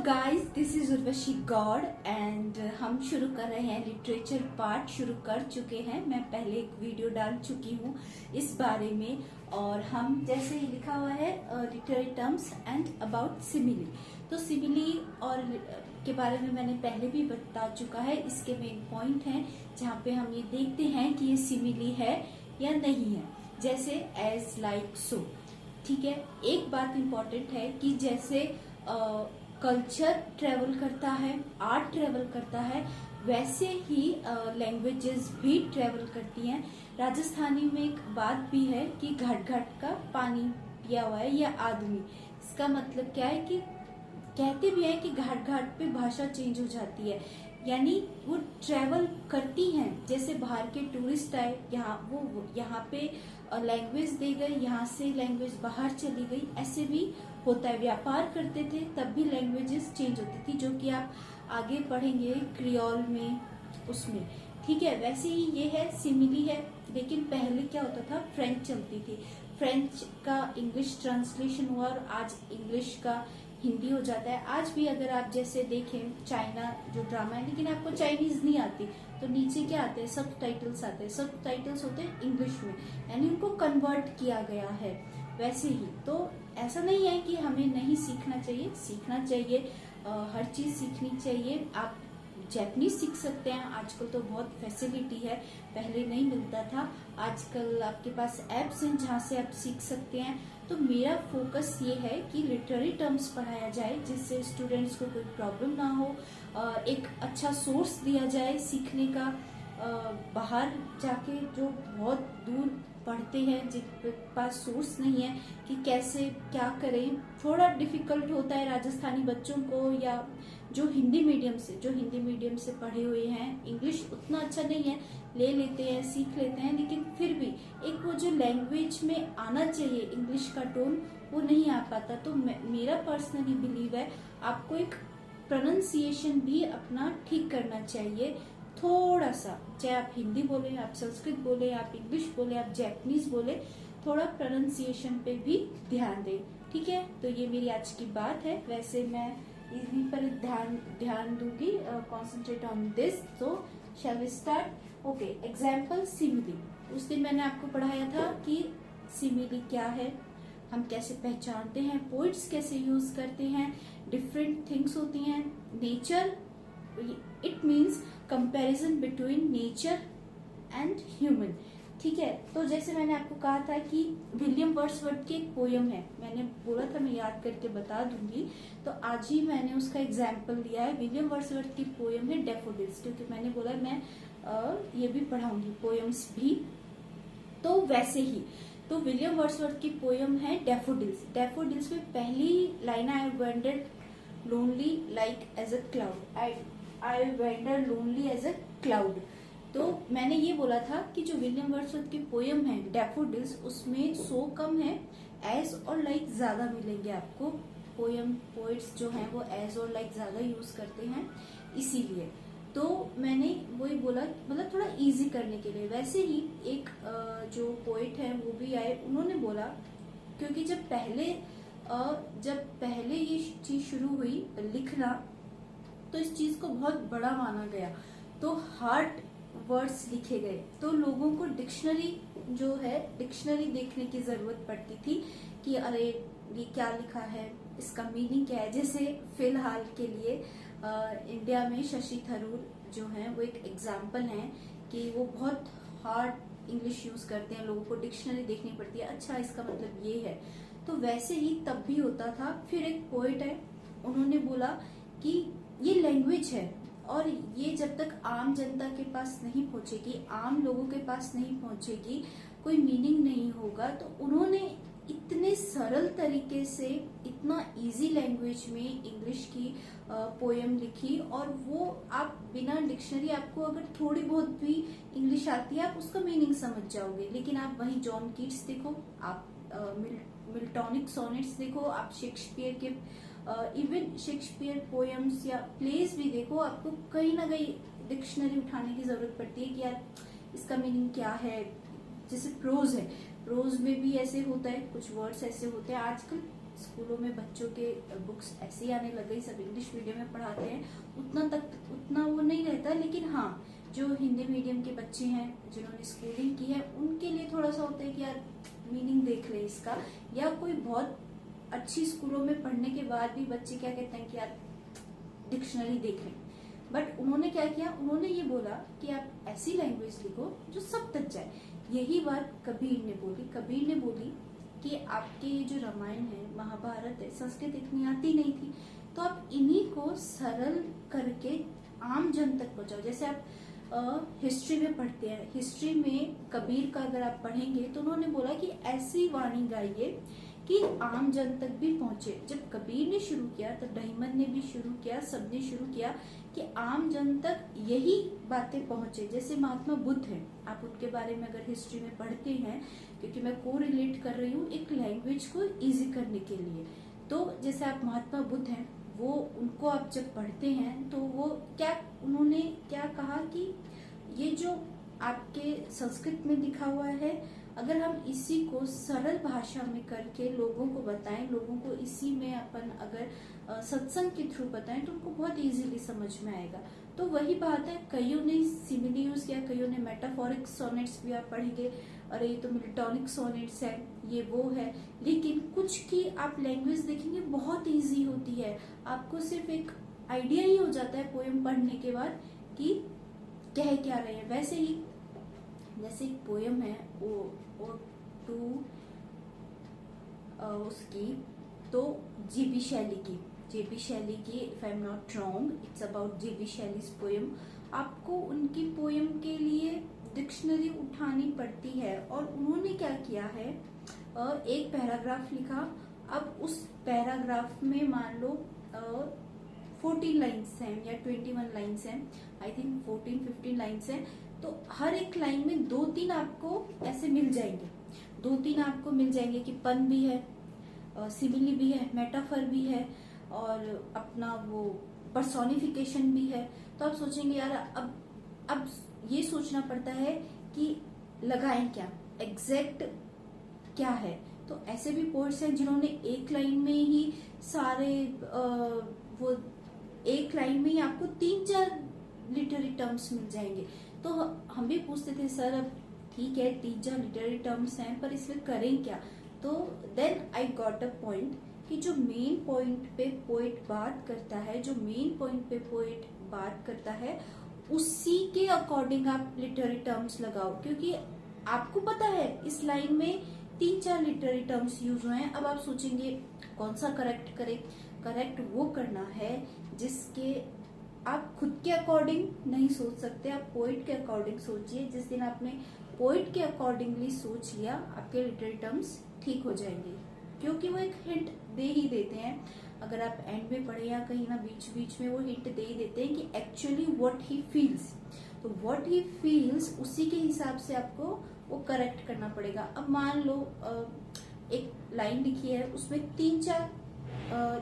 Guys, this is Urvashi Gaur and हम शुरू कर रहे हैं लिटरेचर पार्ट शुरू कर चुके हैं। मैं पहले एक वीडियो डाल चुकी हूँ इस बारे में और हम जैसे ही लिखा हुआ है literary terms and about simile. तो सिमिली और के बारे में मैंने पहले भी बता चुका है। इसके मेन पॉइंट हैं जहाँ पे हम ये देखते हैं कि ये सिमिली है या नहीं है, जैसे एज लाइक सो। ठीक है, एक बात इम्पॉर्टेंट है कि जैसे कल्चर ट्रेवल करता है, आर्ट ट्रेवल करता है, वैसे ही लैंग्वेजेस भी ट्रेवल करती हैं। राजस्थानी में एक बात भी है कि घट घट का पानी पिया हुआ है या आदमी। इसका मतलब क्या है कि कहते भी हैं कि घाट घाट पे भाषा चेंज हो जाती है, यानी वो ट्रेवल करती हैं। जैसे बाहर के टूरिस्ट आए यहाँ पे लैंग्वेज दे गए, यहाँ से लैंग्वेज बाहर चली गई, ऐसे भी होता है। व्यापार करते थे तब भी लैंग्वेजेस चेंज होती थी, जो कि आप आगे पढ़ेंगे क्रियोल में उसमें। ठीक है, वैसे ही ये है सिमिली है। लेकिन पहले क्या होता था, फ्रेंच चलती थी, फ्रेंच का इंग्लिश ट्रांसलेशन हुआ और आज इंग्लिश का हिंदी हो जाता है। आज भी अगर आप जैसे देखें चाइना जो ड्रामा है, लेकिन आपको चाइनीज नहीं आती तो नीचे क्या आते हैं, सब टाइटल्स आते हैं। सब टाइटल्स होते हैं इंग्लिश में, यानी उनको कन्वर्ट किया गया है। वैसे ही तो ऐसा नहीं है कि हमें नहीं सीखना चाहिए, सीखना चाहिए, हर चीज सीखनी चाहिए। आप जैपनीज सीख सकते हैं, आजकल तो बहुत फैसिलिटी है, पहले नहीं मिलता था। आजकल आपके पास एप्स हैं जहाँ से आप सीख सकते हैं। तो मेरा फोकस ये है कि लिटरेरी टर्म्स पढ़ाया जाए जिससे स्टूडेंट्स को कोई प्रॉब्लम ना हो, एक अच्छा सोर्स दिया जाए सीखने का। बाहर जाके जो बहुत दूर पढ़ते हैं, जिनके पास सोर्स नहीं है कि कैसे क्या करें, थोड़ा डिफिकल्ट होता है राजस्थानी बच्चों को, या जो हिंदी मीडियम से पढ़े हुए हैं। इंग्लिश उतना अच्छा नहीं है, ले लेते हैं, सीख लेते हैं, लेकिन फिर भी एक वो जो लैंग्वेज में आना चाहिए इंग्लिश का टोन, वो नहीं आ पाता। तो मेरा पर्सनली बिलीव है आपको एक प्रोनाउंसिएशन भी अपना ठीक करना चाहिए थोड़ा सा। चाहे आप हिंदी बोले, आप संस्कृत बोले, आप इंग्लिश बोले, आप जैपनीज बोले, थोड़ा प्रोनाउंसिएशन पे भी ध्यान दें। ठीक है, तो ये मेरी आज की बात है। वैसे मैं इन्हीं पर ध्यान दूंगी, कॉन्सेंट्रेट ऑन दिस। तो shall we start? Okay, example simile. उस दिन मैंने आपको पढ़ाया था कि सिमिली क्या है, हम कैसे पहचानते हैं, पोइट्स कैसे यूज करते हैं, डिफरेंट थिंग्स होती हैं। Nature, it means comparison between nature and human. ठीक है, तो जैसे मैंने आपको कहा था कि विलियम वर्ड्सवर्थ की एक पोयम है, मैंने बोला था मैं याद करके बता दूंगी, तो आज ही मैंने उसका एग्जाम्पल लिया है। विलियम वर्ड्सवर्थ की पोयम है डैफोडिल्स, क्योंकि मैंने बोला मैं ये भी पढ़ाऊंगी पोयम्स भी। तो वैसे ही तो विलियम वर्ड्सवर्थ की पोयम है डैफोडिल्स। डैफोडिल्स में पहली line, I wander lonely like as a cloud, I wander lonely as a cloud. तो मैंने ये बोला था कि जो विलियम वर्ड्सवर्थ की पोयम है डैफोडिल्स, उसमें सो कम है, एज और लाइक ज्यादा मिलेंगे आपको। पोइट्स जो हैं वो एज और लाइक ज्यादा यूज करते हैं, इसीलिए तो मैंने वही बोला, मतलब थोड़ा इजी करने के लिए। वैसे ही एक जो पोइट है वो भी आए, उन्होंने बोला, क्योंकि जब पहले ये चीज शुरू हुई लिखना, तो इस चीज को बहुत बड़ा माना गया, तो हार्ड वर्ड्स लिखे गए, तो लोगों को डिक्शनरी देखने की जरूरत पड़ती थी कि अरे ये क्या लिखा है, इसका मीनिंग क्या है। जैसे फिलहाल के लिए इंडिया में शशि थरूर जो है वो एक एग्जाम्पल है कि वो बहुत हार्ड इंग्लिश यूज करते हैं, लोगों को डिक्शनरी देखनी पड़ती है, अच्छा इसका मतलब ये है। तो वैसे ही तब भी होता था। फिर एक पोइट है, उन्होंने बोला कि ये लैंग्वेज है और ये जब तक आम जनता के पास नहीं पहुंचेगी, आम लोगों के पास नहीं पहुंचेगी, कोई मीनिंग नहीं होगा। तो उन्होंने इतने सरल तरीके से, इतना इजी लैंग्वेज में इंग्लिश की पोयम लिखी, और वो आप बिना डिक्शनरी, आपको अगर थोड़ी बहुत भी इंग्लिश आती है आप उसका मीनिंग समझ जाओगे। लेकिन आप वहीं जॉन कीट्स देखो, आप मिल्टॉनिक सोनेट्स देखो, आप शेक्सपियर के इवन शेक्सपियर पोयम्स या प्लेस भी देखो, आपको कहीं ना कहीं डिक्शनरी उठाने की जरूरत पड़ती है कि यार इसका मीनिंग क्या है। जैसे प्रोज है, प्रोज में भी ऐसे होता है, कुछ वर्ड्स ऐसे होते हैं। आजकल स्कूलों में बच्चों के बुक्स ऐसे ही आने लग गई, सब इंग्लिश मीडियम में पढ़ाते हैं, उतना वो नहीं रहता। लेकिन हाँ, जो हिंदी मीडियम के बच्चे हैं जिन्होंने स्कूलिंग की है उनके लिए थोड़ा सा होता है कि यार मीनिंग देख ले इसका, या कोई बहुत अच्छी स्कूलों में पढ़ने के बाद भी बच्चे क्या कहते हैं कि यार डिक्शनरी देख लें। बट उन्होंने क्या किया, उन्होंने ये बोला कि आप ऐसी लैंग्वेज लिखो जो सब तक जाए। यही बात कबीर ने बोली। कबीर ने बोली कि आपके ये जो रामायण है, महाभारत है, संस्कृत इतनी आती नहीं थी, तो आप इन्हीं को सरल करके आम जन तक पहुंचाओ। जैसे आप हिस्ट्री में पढ़ते हैं, हिस्ट्री में कबीर का अगर आप पढ़ेंगे तो उन्होंने बोला कि ऐसी वाणी गाइए कि आम जन तक भी पहुंचे। जब कबीर ने शुरू किया तब रहीमन ने भी शुरू किया, सबने शुरू किया कि आम जन तक यही बातें पहुंचे। जैसे महात्मा बुद्ध हैं, आप उनके बारे में अगर हिस्ट्री में पढ़ते हैं, क्योंकि मैं को रिलेट कर रही हूँ एक लैंग्वेज को इजी करने के लिए, तो जैसे आप महात्मा बुद्ध हैं, वो उनको आप जब पढ़ते हैं तो वो उन्होंने क्या कहा कि ये जो आपके संस्कृत में लिखा हुआ है, अगर हम इसी को सरल भाषा में करके लोगों को बताएं, लोगों को इसी में अपन अगर सत्संग के थ्रू बताएं तो उनको बहुत इजीली समझ में आएगा। तो वही बात है, कईयों ने सिमिली यूज किया, कईयों ने मेटाफोरिक सोनेट्स भी आप पढ़ेंगे, अरे ये तो मिलिटोनिक सोनेट्स है, ये वो है। लेकिन कुछ की आप लैंग्वेज देखेंगे बहुत इजी होती है, आपको सिर्फ एक आइडिया ही हो जाता है पोएम पढ़ने के बाद कि कह क्या रहे हैं। वैसे ही जैसे एक पोएम है ओ टू उसकी, तो जीबी शैली की if I am not wrong, it's about GB Shelley's poem. आपको उनकी पोएम के लिए डिक्शनरी उठानी पड़ती है, और उन्होंने क्या किया है, एक पैराग्राफ लिखा। अब उस पैराग्राफ में मान लो 14 लाइन्स हैं या 21 लाइन्स हैं, आई थिंक 14-15 लाइन्स हैं, तो हर एक लाइन में 2-3 आपको ऐसे मिल जाएंगे, 2-3 आपको मिल जाएंगे कि पन भी है, सिमिली भी है, मेटाफर भी है, और अपना वो पर्सोनिफिकेशन भी है। तो आप सोचेंगे यार अब ये सोचना पड़ता है कि लगाएं क्या, एग्जैक्ट क्या है। तो ऐसे भी पोएट्स हैं जिन्होंने एक लाइन में ही सारे वो एक लाइन में ही आपको 3-4 लिटरेरी टर्म्स मिल जाएंगे। तो हम भी पूछते थे सर अब ठीक है 3-4 लिटरेरी टर्म्स हैं, पर इसमें करें क्या। तो then I got a point कि जो मेन पॉइंट पे पोएट बात करता है, जो मेन पॉइंट पे पोएट बात करता है, उसी के अकॉर्डिंग आप लिटरेरी टर्म्स लगाओ, क्योंकि आपको पता है इस लाइन में 3-4 लिटरेरी टर्म्स यूज हुए हैं। अब आप सोचेंगे कौन सा करेक्ट करें। करेक्ट वो करना है जिसके आप खुद के अकॉर्डिंग नहीं सोच सकते, आप पोइट के अकॉर्डिंग सोचिए। जिस दिन आपने पोइट के अकॉर्डिंगली सोच लिया, आपके लिटरेरी टर्म्स ठीक हो जाएंगे, क्योंकि वो एक हिंट दे ही देते हैं। अगर आप एंड में पढ़े या कहीं ना बीच बीच में वो हिंट दे ही देते हैं कि एक्चुअली व्हाट ही फील्स, तो व्हाट ही फील्स उसी के हिसाब से आपको वो करेक्ट करना पड़ेगा। अब मान लो एक लाइन लिखी है, उसमें 3-4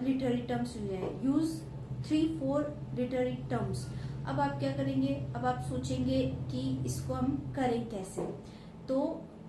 लिटरेरी टर्म्स मिल जाए, यूज 3-4 लिटरेरी टर्म्स। अब आप क्या करेंगे, अब आप सोचेंगे कि इसको हम करें कैसे। तो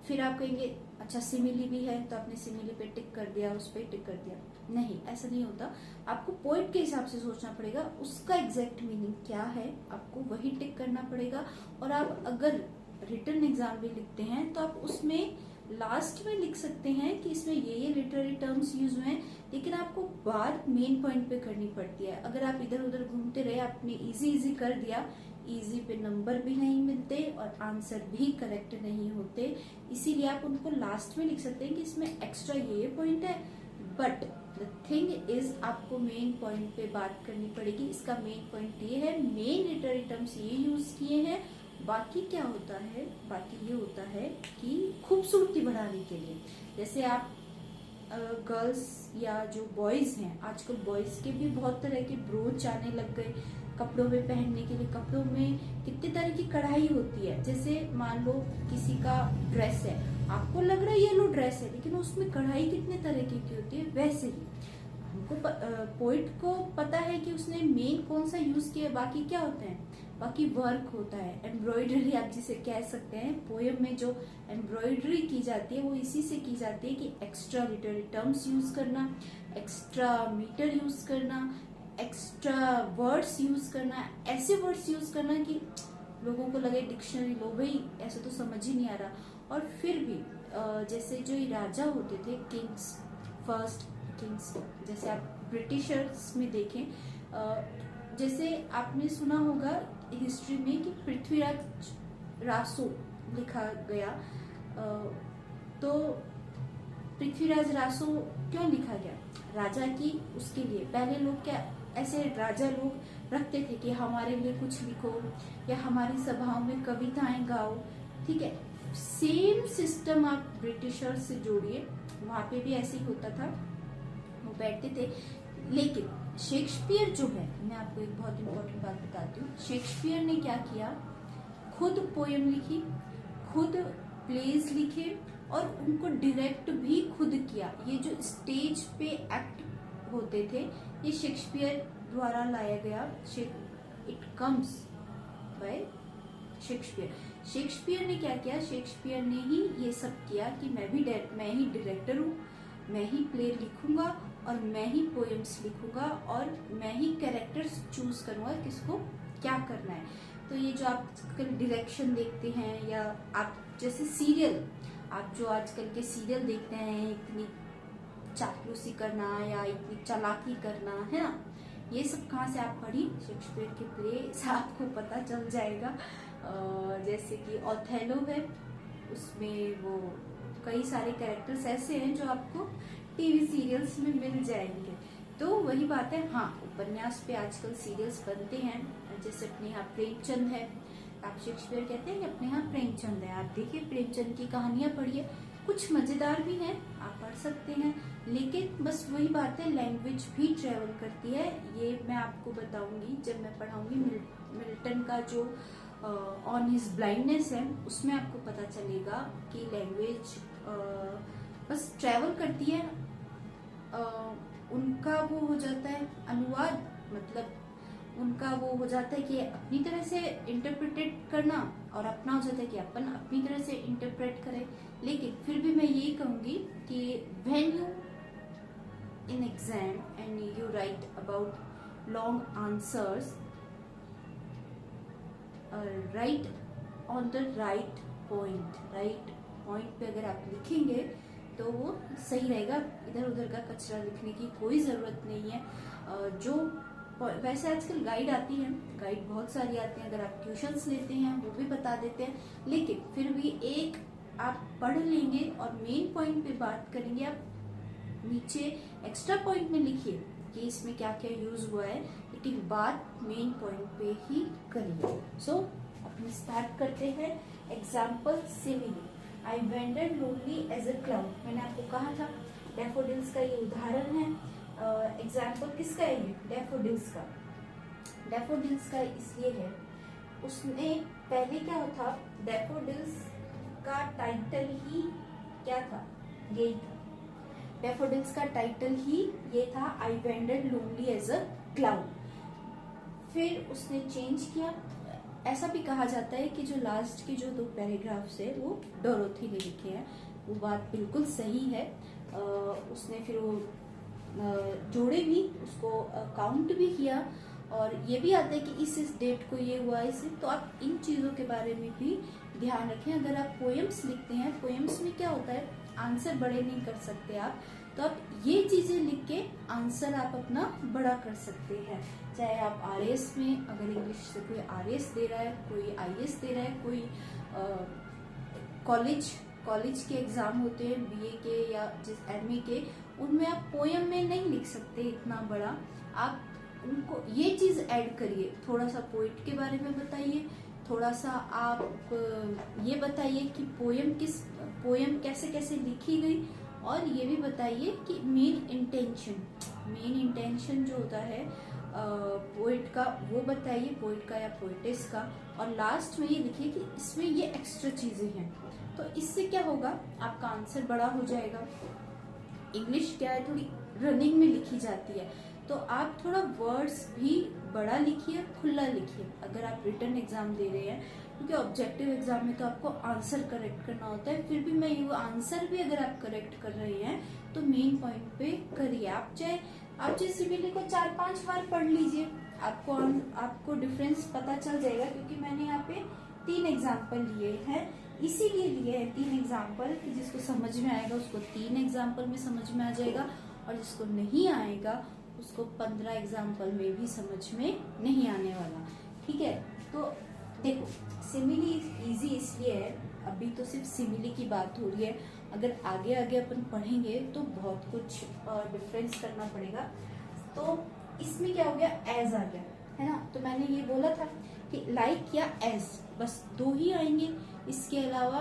फिर आप कहेंगे अच्छा सिमिली भी है, तो आपने सिमिली पे टिक कर दिया, उस पे टिक कर दिया। नहीं, ऐसा नहीं होता। आपको पोइट के हिसाब से सोचना पड़ेगा, उसका एग्जैक्ट मीनिंग क्या है, आपको वही टिक करना पड़ेगा। और आप अगर रिटन एग्जाम भी लिखते हैं तो आप उसमें लास्ट में लिख सकते हैं कि इसमें ये लिटरेरी टर्म्स यूज हुए हैं, लेकिन आपको बात मेन पॉइंट पे करनी पड़ती है। अगर आप इधर उधर घूमते रहे, आपने इजी कर दिया, इजी पे नंबर भी नहीं मिलते और आंसर भी करेक्ट नहीं होते। इसीलिए आप उनको लास्ट में लिख सकते हैं कि इसमें एक्स्ट्रा ये पॉइंट है, बट द थिंग इज आपको मेन पॉइंट पे बात करनी पड़ेगी। इसका मेन पॉइंट ये है, मेन लिटरेरी टर्म्स ये यूज किए हैं। बाकी क्या होता है, बाकी ये होता है कि खूबसूरती बढ़ाने के लिए, जैसे आप गर्ल्स या जो बॉयज हैं, आजकल बॉयज के भी बहुत तरह के ब्रोच आने लग गए कपड़ों में पहनने के लिए। कपड़ों में कितने तरह की कढ़ाई होती है। जैसे मान लो किसी का ड्रेस है, आपको लग रहा है येलो ड्रेस है, लेकिन उसमें कढ़ाई कितने तरह की होती है। वैसे ही हमको पोइट को पता है कि उसने मेन कौन सा यूज किया, बाकी क्या होता है, बाकी वर्क होता है, एम्ब्रॉयडरी आप जिसे कह सकते हैं। पोयम में जो एम्ब्रॉयडरी की जाती है वो इसी से की जाती है कि एक्स्ट्रा लिटरेरी टर्म्स यूज करना, एक्स्ट्रा मीटर यूज करना, एक्स्ट्रा वर्ड्स यूज करना, ऐसे वर्ड्स यूज करना कि लोगों को लगे डिक्शनरी लो भाई, ऐसा तो समझ ही नहीं आ रहा। और फिर भी जैसे जो ये राजा होते थे, किंग्स, फर्स्ट किंग्स, जैसे आप ब्रिटिशर्स में देखें, जैसे आपने सुना होगा हिस्ट्री में कि पृथ्वीराज रासो लिखा गया, तो पृथ्वीराज रासो क्यों लिखा गया, राजा की उसके लिए। पहले लोग क्या ऐसे राजा लोग रखते थे कि हमारे लिए कुछ लिखो या हमारी सभाओं में कविताएं गाओ, ठीक है। सेम सिस्टम आप ब्रिटिशर्स से जोड़िए, वहां पे भी ऐसे ही होता था, वो बैठते थे। लेकिन शेक्सपियर जो है, मैं आपको एक बहुत इंपॉर्टेंट बात बताती हूँ, शेक्सपियर ने क्या किया, खुद पोयम लिखी, खुद प्लेज लिखे और उनको डायरेक्ट भी खुद किया। ये जो स्टेज पे एक्ट होते थे ये शेक्सपियर द्वारा लाया गया, it comes by Shakespeare. Shakespeare ने क्या किया, शेक्सपियर ने ही ये सब किया कि मैं ही डायरेक्टर हूँ, मैं ही प्ले लिखूंगा और मैं ही पोएम्स लिखूंगा और मैं ही कैरेक्टर्स चूज करूंगा किसको क्या करना है। तो ये जो आप डायरेक्शन देखते हैं या आप जैसे सीरियल, आप जो आजकल के सीरियल देखते हैं, इतनी चापलूसी करना या इतनी चालाकी करना है ना, ये सब कहाँ से आप पढ़ी, शेक्सपियर के प्ले से आपको पता चल जाएगा। जैसे कि ओथेलो है, उसमें वो कई सारे कैरेक्टर्स ऐसे हैं जो आपको टीवी सीरियल्स में मिल जाएंगे। तो वही बात है, हाँ उपन्यास पे आजकल सीरियल्स बनते हैं, जैसे अपने यहाँ प्रेमचंद है, आप शेक्सपियर कहते हैं कि अपने यहाँ प्रेमचंद है, आप देखिए प्रेमचंद की कहानियां पढ़िए, कुछ मजेदार भी हैं, आप पढ़ सकते हैं। लेकिन बस वही बात है, लैंग्वेज भी ट्रेवल करती है, ये मैं आपको बताऊंगी जब मैं पढ़ाऊंगी मिल्टन का जो ऑन हिज ब्लाइंडनेस है, उसमें आपको पता चलेगा कि लैंग्वेज बस ट्रेवल करती है, उनका वो हो जाता है अनुवाद, मतलब उनका वो हो जाता है कि अपनी तरह से इंटरप्रेटेट करना और अपना हो जाता है कि अपन अपनी तरह से इंटरप्रेट करें। लेकिन फिर भी मैं यही कहूंगी कि when you in exam and you right about long answers, right on the right point पे अगर आप लिखेंगे तो वो सही रहेगा, इधर उधर का कचरा लिखने की कोई जरूरत नहीं है। जो वैसे आजकल गाइड आती है, गाइड बहुत सारी आती हैं, अगर आप ट्यूशंस लेते हैं वो भी बता देते हैं, लेकिन फिर भी एक आप पढ़ लेंगे और मेन पॉइंट पे बात करेंगे, आप नीचे एक्स्ट्रा पॉइंट में लिखिए कि इसमें क्या क्या यूज हुआ है, लेकिन बात मेन पॉइंट पे ही करिए। सो अपने स्टार्ट करते हैं। Example simile, I wander lonely as a cloud, मैंने आपको कहा था डैफोडिल्स का ये उदाहरण है। एग्जाम्पल किसका है ये, डैफोडिल्स का। डैफोडिल्स का इसलिए है, उसने पहले क्या था, डैफोडिल्स का टाइटल ही क्या था, यही था, डैफोडिल्स का टाइटल ही ये था, I wander lonely as a cloud. फिर उसने चेंज किया, ऐसा भी कहा जाता है कि जो लास्ट के जो 2 पैराग्राफ्स है वो डोरोथी ने लिखे हैं, वो बात बिल्कुल सही है। उसने फिर वो जोड़े भी, उसको काउंट भी किया और ये भी आता है कि इस डेट को ये हुआ इसे, तो आप इन चीजों के बारे में भी ध्यान रखें। अगर आप पोएम्स लिखते हैं, पोएम्स में क्या होता है, आंसर बड़े नहीं कर सकते आप, तो आप ये चीजें लिख के आंसर आप अपना बड़ा कर सकते हैं। चाहे आप आरएस में, अगर इंग्लिश से कोई आरएस दे रहा है, कोई आईएएस दे रहा है, कोई कॉलेज के एग्जाम होते हैं बीए के या जिस एमए के, उनमें आप पोएम में नहीं लिख सकते इतना बड़ा, आप उनको ये चीज ऐड करिए, थोड़ा सा पोइट के बारे में बताइए, थोड़ा सा आप ये बताइए कि पोएम कैसे कैसे लिखी गई, और ये भी बताइए कि मेन इंटेंशन जो होता है पोइट का वो बताइए, पोइट का या पोइटेस का, और लास्ट में ये लिखिए कि इसमें ये एक्स्ट्रा चीजें हैं। तो इससे क्या होगा, आपका आंसर बड़ा हो जाएगा। इंग्लिश क्या है, थोड़ी रनिंग में लिखी जाती है। तो आप थोड़ा वर्ड्स भी बड़ा लिखिए, खुला लिखिए अगर आप रिटन एग्जाम दे रहे हैं, क्योंकि ऑब्जेक्टिव एग्जाम में तो आपको आंसर करेक्ट करना होता है। फिर भी मैं ये आंसर भी अगर आप करेक्ट कर रहे हैं तो मेन पॉइंट पे करिए। आप चाहे सिमिली को 4-5 बार पढ़ लीजिए, आपको डिफरेंस पता चल जाएगा। क्योंकि मैंने यहाँ पे 3 एग्जाम्पल लिए हैं, इसीलिए लिए हैं 3 एग्जाम्पल कि जिसको समझ में आएगा उसको 3 एग्जाम्पल में समझ में आ जाएगा, और जिसको नहीं आएगा उसको 15 एग्जाम्पल में भी समझ में नहीं आने वाला। ठीक है, तो देखो सिमिली इजी इसलिए है, अभी तो सिर्फ सिमिली की बात हो रही है, अगर आगे आगे अपन पढ़ेंगे तो बहुत कुछ डिफरेंस करना पड़ेगा। तो इसमें क्या हो गया, एज आ गया है ना। तो मैंने ये बोला था कि लाइक या एज, बस 2 ही आएंगे, इसके अलावा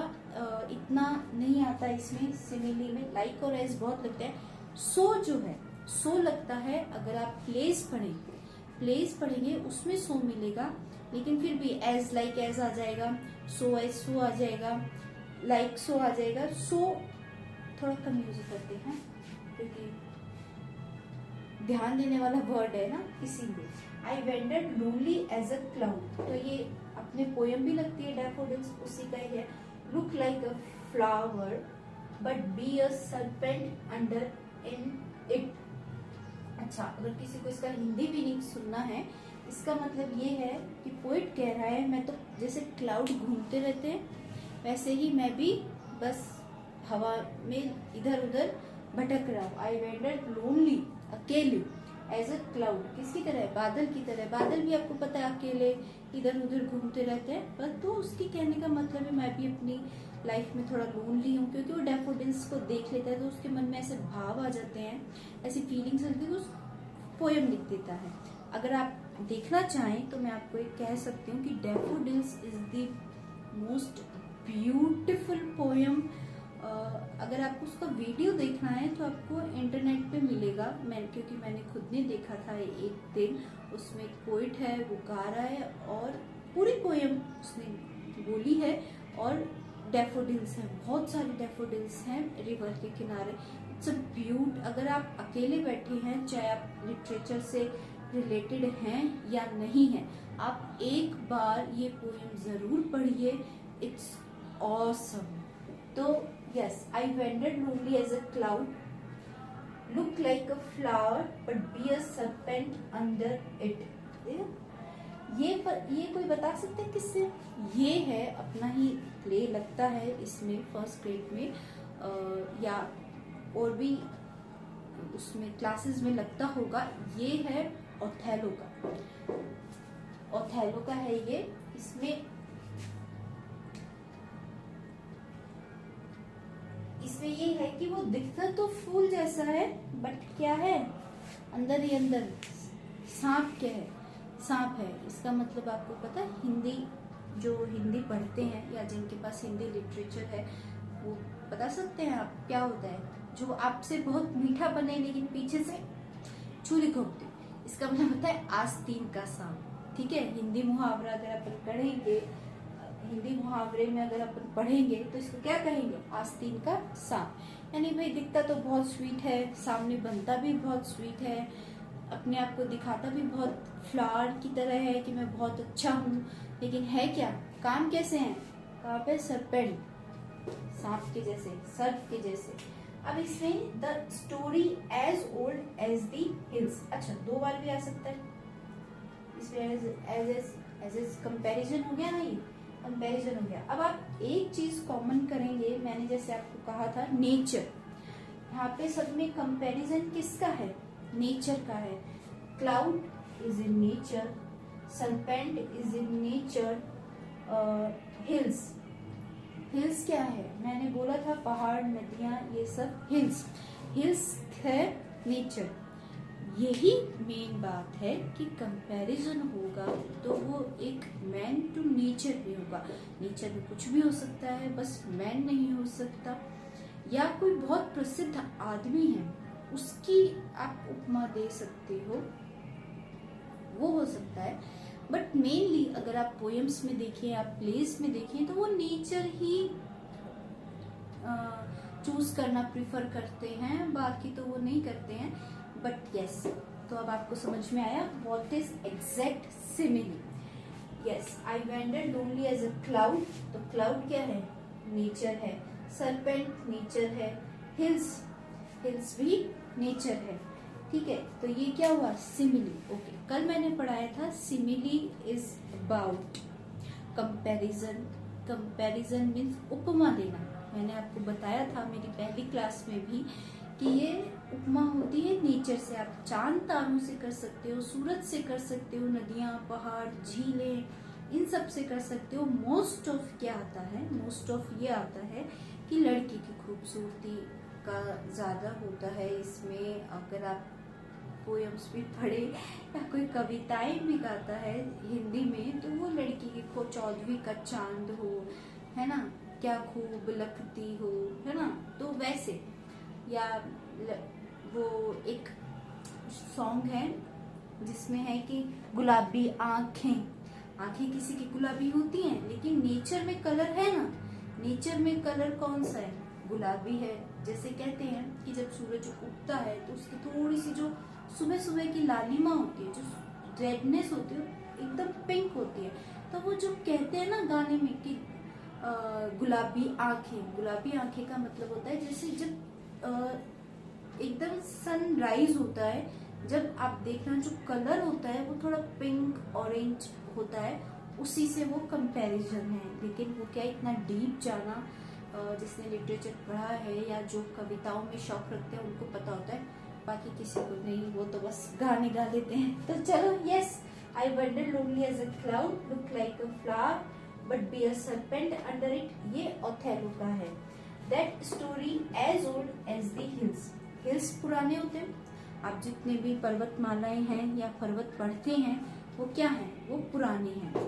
इतना नहीं आता इसमें। सिमिली में लाइक और एज बहुत लगता है। सो जो है, सो लगता है अगर आप प्लेस पढ़ेंगे उसमें सो मिलेगा, लेकिन फिर भी एज लाइक एज आ जाएगा, सो एज सो आ जाएगा, लाइक सो आ जाएगा। सो थोड़ा कम यूज करते हैं क्योंकि ध्यान देने वाला वर्ड है ना, इसीलिए। I wandered lonely as a cloud, तो ये अपने पोयम भी लगती है डैफोडिल्स, उसी का ही है। Look like a flower but be a serpent under in it. अच्छा, अगर किसी को इसका हिंदी मीनिंग सुनना है, इसका मतलब ये है कि पोइट कह रहा है मैं तो जैसे क्लाउड घूमते रहते हैं वैसे ही मैं भी बस हवा में इधर उधर भटक रहा हूँ। आई वेंडर लोनली, अकेले, एज अ क्लाउड, किसकी तरह, बादल की तरह। बादल भी आपको पता है अकेले इधर उधर घूमते रहते हैं, पर तो उसकी कहने का मतलब है मैं भी अपनी लाइफ में थोड़ा लोनली हूँ, क्योंकि वो डैफोडिल्स को देख लेता है तो उसके मन में ऐसे भाव आ जाते हैं, ऐसी फीलिंग्स आती है, तो उस पोयम लिख देता है। अगर आप देखना चाहें तो मैं आपको एक कह सकती हूँ कि daffodils is the most beautiful poem. अगर आपको उसका वीडियो देखना है तो आपको इंटरनेट पे मिलेगा, क्योंकि मैंने खुद ने देखा था एक दिन। उसमें पोइट है, वो गा रहा है और पूरी पोयम उसने बोली है, और डैफोडिल्स हैं, बहुत सारे डैफोडिल्स हैं रिवर के किनारे। It's a beaut. अगर आप अकेले बैठे हैं, चाहे आप लिटरेचर से रिलेटेड हैं या नहीं हैं, आप एक बार ये पोयम जरूर पढ़िए, इट्स ऑसम। तो yes, I wandered lonely as a cloud, look like a flower but be a serpent under it. ये कोई बता सकते हैं किससे? ये है अपना ही प्ले लगता है इसमें फर्स्ट ग्रेड में, या और भी उसमें क्लासेस में लगता होगा। ये है ओथेलो का है ये। इसमें ये है कि वो दिखता तो फूल जैसा है, बट क्या है अंदर ही अंदर सांप। क्या है? सांप है। इसका मतलब आपको पता है, जो हिंदी पढ़ते हैं या जिनके पास हिंदी लिटरेचर है वो बता सकते हैं आप क्या होता है? जो आपसे बहुत मीठा बने लेकिन पीछे से छुरी घोंप दे, इसका मतलब होता है आस्तीन का सांप। ठीक है, हिंदी मुहावरा अगर अपन पढ़ेंगे, हिंदी मुहावरे में अगर अपन पढ़ेंगे तो इसको क्या कहेंगे? आस्तीन का सांप। यानी भाई दिखता तो बहुत स्वीट है, सामने बनता भी बहुत स्वीट है, अपने आप को दिखाता भी बहुत फ्लावर की तरह है कि मैं बहुत अच्छा हूँ, लेकिन है क्या? काम कैसे है? कहाँ पे? सरपेंट, सांप के जैसे, सर्प के जैसे। अब इसमें the story as old as the hills. अच्छा, 2 बार भी आ सकता है इसमें, एज कंपैरिजन हो गया ना, ये कंपैरिजन हो गया। अब आप एक चीज कॉमन करेंगे, मैंने जैसे आपको कहा था नेचर, यहाँ पे सब में कंपैरिजन किसका है? नेचर का है। Cloud is in nature, serpent is in nature, hills क्या है? मैंने बोला था पहाड़, नदियां, ये सब हिल्स है नेचर। यही मेन बात है कि कंपैरिजन होगा तो वो एक मैन टू नेचर भी होगा। नेचर में कुछ भी हो सकता है, बस मैन नहीं हो सकता। या कोई बहुत प्रसिद्ध आदमी है, उसकी आप उपमा दे सकते हो, वो हो सकता है। बट मेनली अगर आप पोएम्स में देखिए, आप प्लेस में देखिए, तो वो नेचर ही चूज करना प्रिफर करते हैं, बाकी तो वो नहीं करते हैं, बट यस। तो अब आपको समझ में आया what is exact simile. Yes, I wander lonely as a cloud. तो क्लाउड क्या है? नेचर है। सरपेंट नेचर है। हिल्स, हिल्स भी नेचर है। ठीक है, तो ये क्या हुआ? सिमिली। ओके, कल मैंने पढ़ाया था simile is about comparison. Comparison means उपमा देना। मैंने आपको बताया था मेरी पहली क्लास में भी कि ये उपमा होती है नेचर से। आप चांद तारों से कर सकते हो, सूरज से कर सकते हो, नदियां, पहाड़, झीलें, इन सब से कर सकते हो। मोस्ट ऑफ क्या आता है? मोस्ट ऑफ ये आता है कि लड़की की खूबसूरती का ज्यादा होता है इसमें। अगर आप पोएम्स भी पढ़े या कोई कविताएं भी गाता है हिंदी में, तो वो लड़की की को चौदहवीं का चांद हो, है ना, क्या खूब लखती हो, है ना। तो वैसे, या वो एक सॉन्ग है जिसमें है कि गुलाबी आंखें, आंखें किसी की गुलाबी होती हैं, लेकिन नेचर में कलर है ना। नेचर में कलर कौन सा है? गुलाबी है। जैसे कहते हैं कि जब सूरज उगता है तो उसकी थोड़ी सी जो सुबह सुबह की लालिमा होती है, जो रेडनेस होती है, एकदम पिंक होती है। तो वो जो कहते हैं ना गाने में कि गुलाबी आंखें, गुलाबी आंखें का मतलब होता है जैसे जब एकदम सनराइज होता है, जब आप देखना जो कलर होता है वो थोड़ा पिंक ऑरेंज होता है, उसी से वो कंपैरिजन है। लेकिन वो क्या इतना डीप जाना, जिसने लिटरेचर पढ़ा है या जो कविताओं में शौक रखते हैं उनको पता होता है, बाकी किसी को नहीं, वो तो बस गाने गा लेते हैं। तो चलो, yes, I wonder lonely as a cloud, look like a flower but be a serpent under it. ये ओथेलो का है। That story as old as the hills. Hills पुराने होते हैं। आप जितने भी पर्वतमालाएं हैं या पर्वत पढ़ते हैं वो क्या है? वो पुराने हैं।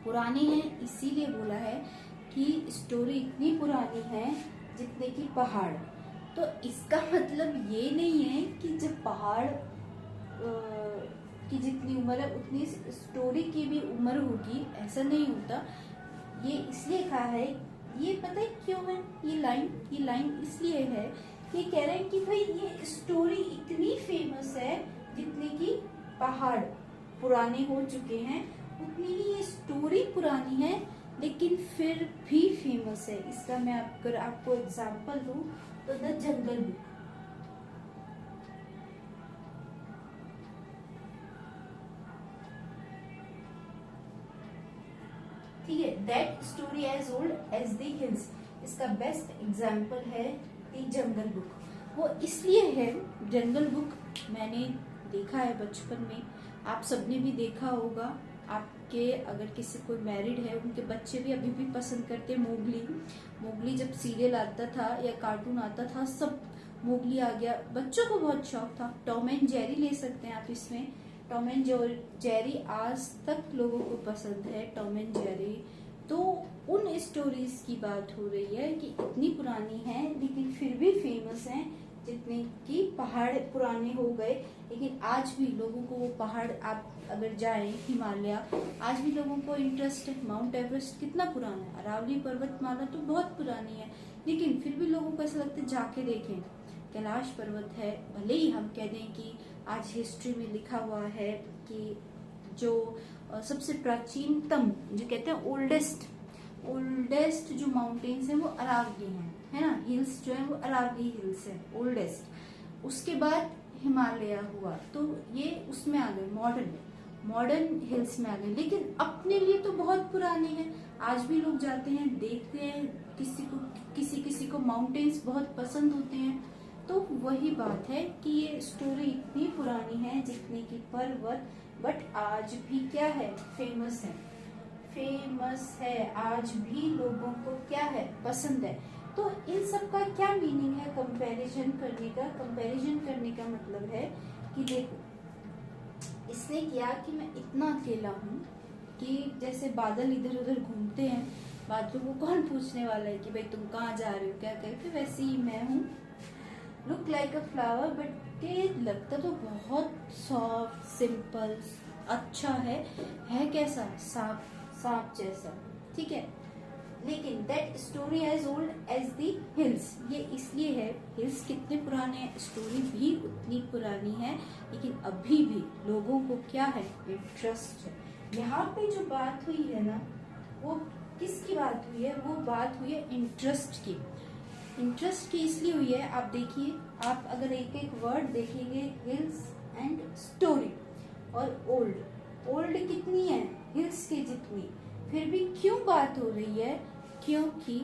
पुराने हैं इसीलिए बोला है कि स्टोरी इतनी पुरानी है जितने की पहाड़। तो इसका मतलब ये नहीं है कि जब पहाड़ की जितनी उम्र है उतनी स्टोरी की भी उम्र होगी, ऐसा नहीं होता। ये इसलिए कहा है, ये पता है क्यों है ये लाइन इसलिए है, ये कह रहे हैं कि भाई ये स्टोरी इतनी फेमस है जितने की पहाड़ पुराने हो चुके हैं, उतनी ही ये स्टोरी पुरानी है लेकिन फिर भी फेमस है। इसका मैं अगर आपको एग्जांपल दूं तो द जंगल बुक। ठीक है, that story as old as the hills, इसका बेस्ट एग्जांपल है द जंगल बुक। वो इसलिए है जंगल बुक, मैंने देखा है बचपन में, आप सबने भी देखा होगा। आपके अगर किसी कोई मैरिड है, उनके बच्चे भी अभी भी पसंद करते हैं मोगली जब सीरियल आता था या कार्टून आता था, सब मोगली आ गया, बच्चों को बहुत शौक था। टॉम एंड जेरी ले सकते हैं आप इसमें। टॉम एंड जेरी आज तक लोगों को पसंद है, टॉम एंड जेरी। तो उन स्टोरीज की बात हो रही है कि इतनी पुरानी है लेकिन फिर भी फेमस है, जितने कि पहाड़ पुराने हो गए लेकिन आज भी लोगों को वो पहाड़, आप अगर जाएं हिमालय, आज भी लोगों को इंटरेस्ट है। माउंट एवरेस्ट कितना पुराना है, अरावली पर्वतमाला तो बहुत पुरानी है, लेकिन फिर भी लोगों को ऐसा लगता है जाके देखें। कैलाश पर्वत है, भले ही हम कह दें कि आज हिस्ट्री में लिखा हुआ है कि जो सबसे प्राचीनतम, जो कहते हैं ओल्डेस्ट जो माउंटेन्स हैं वो अरावली हैं, है ना। हिल्स जो है वो अरावली हिल्स है ओल्डेस्ट। उसके बाद हिमालय हुआ, तो ये उसमें आ गए, मॉडर्न हिल्स में आ गए, लेकिन अपने लिए तो बहुत पुराने हैं। आज भी लोग जाते हैं, देखते हैं, किसी को माउंटेन्स बहुत पसंद होते हैं। तो वही बात है कि ये स्टोरी इतनी पुरानी है जितने की पर्वत, बट आज भी क्या है? फेमस है, आज भी लोगों को क्या है? पसंद है। तो इन सब का क्या मीनिंग है कंपैरिजन करने का? कंपैरिजन करने का मतलब है कि देखो, इसने किया कि मैं इतना अकेला हूँ कि जैसे बादल इधर उधर घूमते हैं, बादलों को कौन पूछने वाला है कि भाई तुम कहाँ जा रहे हो क्या करके, वैसे ही मैं हूँ। Look like a flower, but ये लगता तो बहुत सॉफ्ट सिंपल अच्छा है कैसा? सांप जैसा, ठीक है। लेकिन that story as old as the hills, ये इसलिए है, हिल्स कितने पुराने हैं, स्टोरी भी उतनी पुरानी है, लेकिन अभी भी लोगों को क्या है, इंटरेस्ट है। यहाँ पे जो बात हुई है ना, वो किसकी बात हुई है, वो बात हुई है इंटरेस्ट की। इंटरेस्ट की इसलिए हुई है, आप देखिए, आप अगर एक एक वर्ड देखेंगे, हिल्स एंड स्टोरी और ओल्ड, ओल्ड कितनी है, हिल्स के जितनी, फिर भी क्यों बात हो रही है, क्योंकि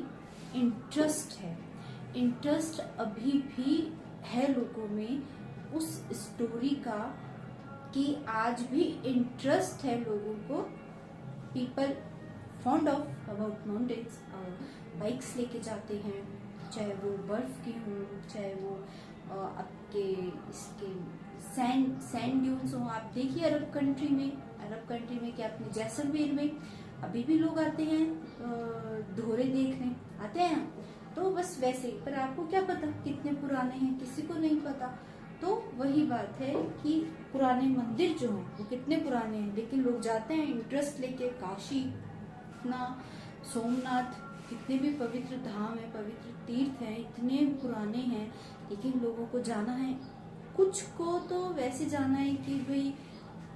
इंटरेस्ट है। इंटरेस्ट अभी भी है लोगों में उस स्टोरी का, कि आज भी इंटरेस्ट है लोगों को। People fond of about mountains, bikes लेके जाते हैं, चाहे वो बर्फ की हो, चाहे वो आपके इसके सैंड ड्यून्स हो। आप देखिए अरब कंट्री में क्या, अपने जैसलमेर में अभी भी लोग आते हैं धोरे देखने आते हैं, तो बस वैसे ही। पर आपको क्या पता कितने पुराने हैं, किसी को नहीं पता। तो वही बात है कि पुराने मंदिर जो हैं वो कितने पुराने हैं, लेकिन लोग जाते हैं इंटरेस्ट लेके। काशी, सोमनाथ, कितने भी पवित्र धाम है, पवित्र तीर्थ हैं, इतने पुराने हैं, लेकिन लोगों को जाना है। कुछ को तो वैसे जाना है कि भाई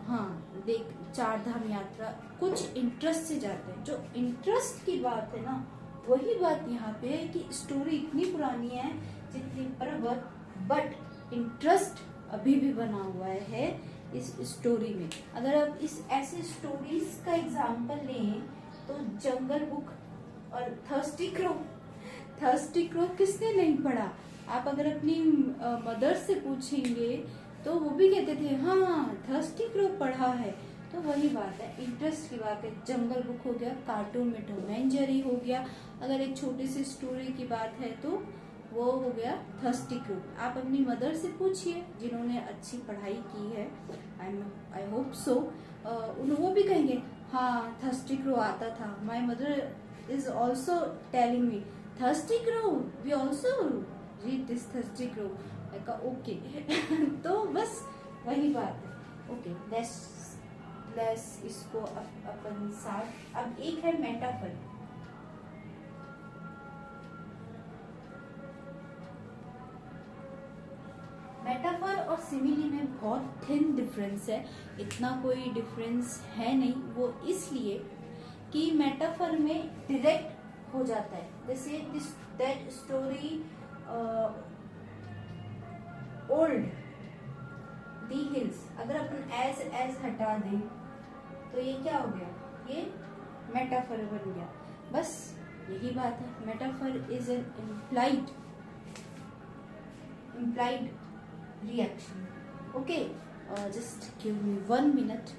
हाँ देख, 4 धाम यात्रा, कुछ इंटरेस्ट से जाते हैं। जो इंटरेस्ट की बात है ना, वही बात यहाँ पे है कि स्टोरी इतनी पुरानी है जितनी पर्वत, बट इंटरेस्ट अभी भी बना हुआ है इस स्टोरी में। अगर आप इस ऐसे स्टोरीज का एग्जाम्पल लें तो जंगल बुक और थर्स्टी क्रो किसने नहीं पढ़ा। आप अगर अपनी मदर से पूछेंगे तो वो भी कहते थे हाँ थर्स्टी क्रो पढ़ा है। तो वही बात है, इंटरेस्ट की बात है। जंगल बुक हो गया, कार्टून में टॉम एंड जेरी हो गया, अगर एक छोटी सी स्टोरी की बात है तो वो हो गया थर्स्टी क्रो। आप अपनी मदर से पूछिए जिन्होंने अच्छी पढ़ाई की है, आई होप सो, वो भी कहेंगे हाँ थर्स्टी क्रो आता था। My mother is also telling me thirsty crow, we also read this thirsty crow. Okay तो बस वही बात है। ओके लेट्स इसको अपन साथ। अब एक है मेटाफर। मेटाफर और सिमिली में बहुत थिन डिफरेंस है, इतना कोई डिफरेंस है नहीं। वो इसलिए कि मेटाफर में डायरेक्ट हो जाता है, जैसे that story old the hills, अगर अपन एज हटा दें तो ये क्या हो गया, ये मेटाफर बन गया। बस यही बात है, metaphor is an implied reaction. Okay, just give me 1 minute.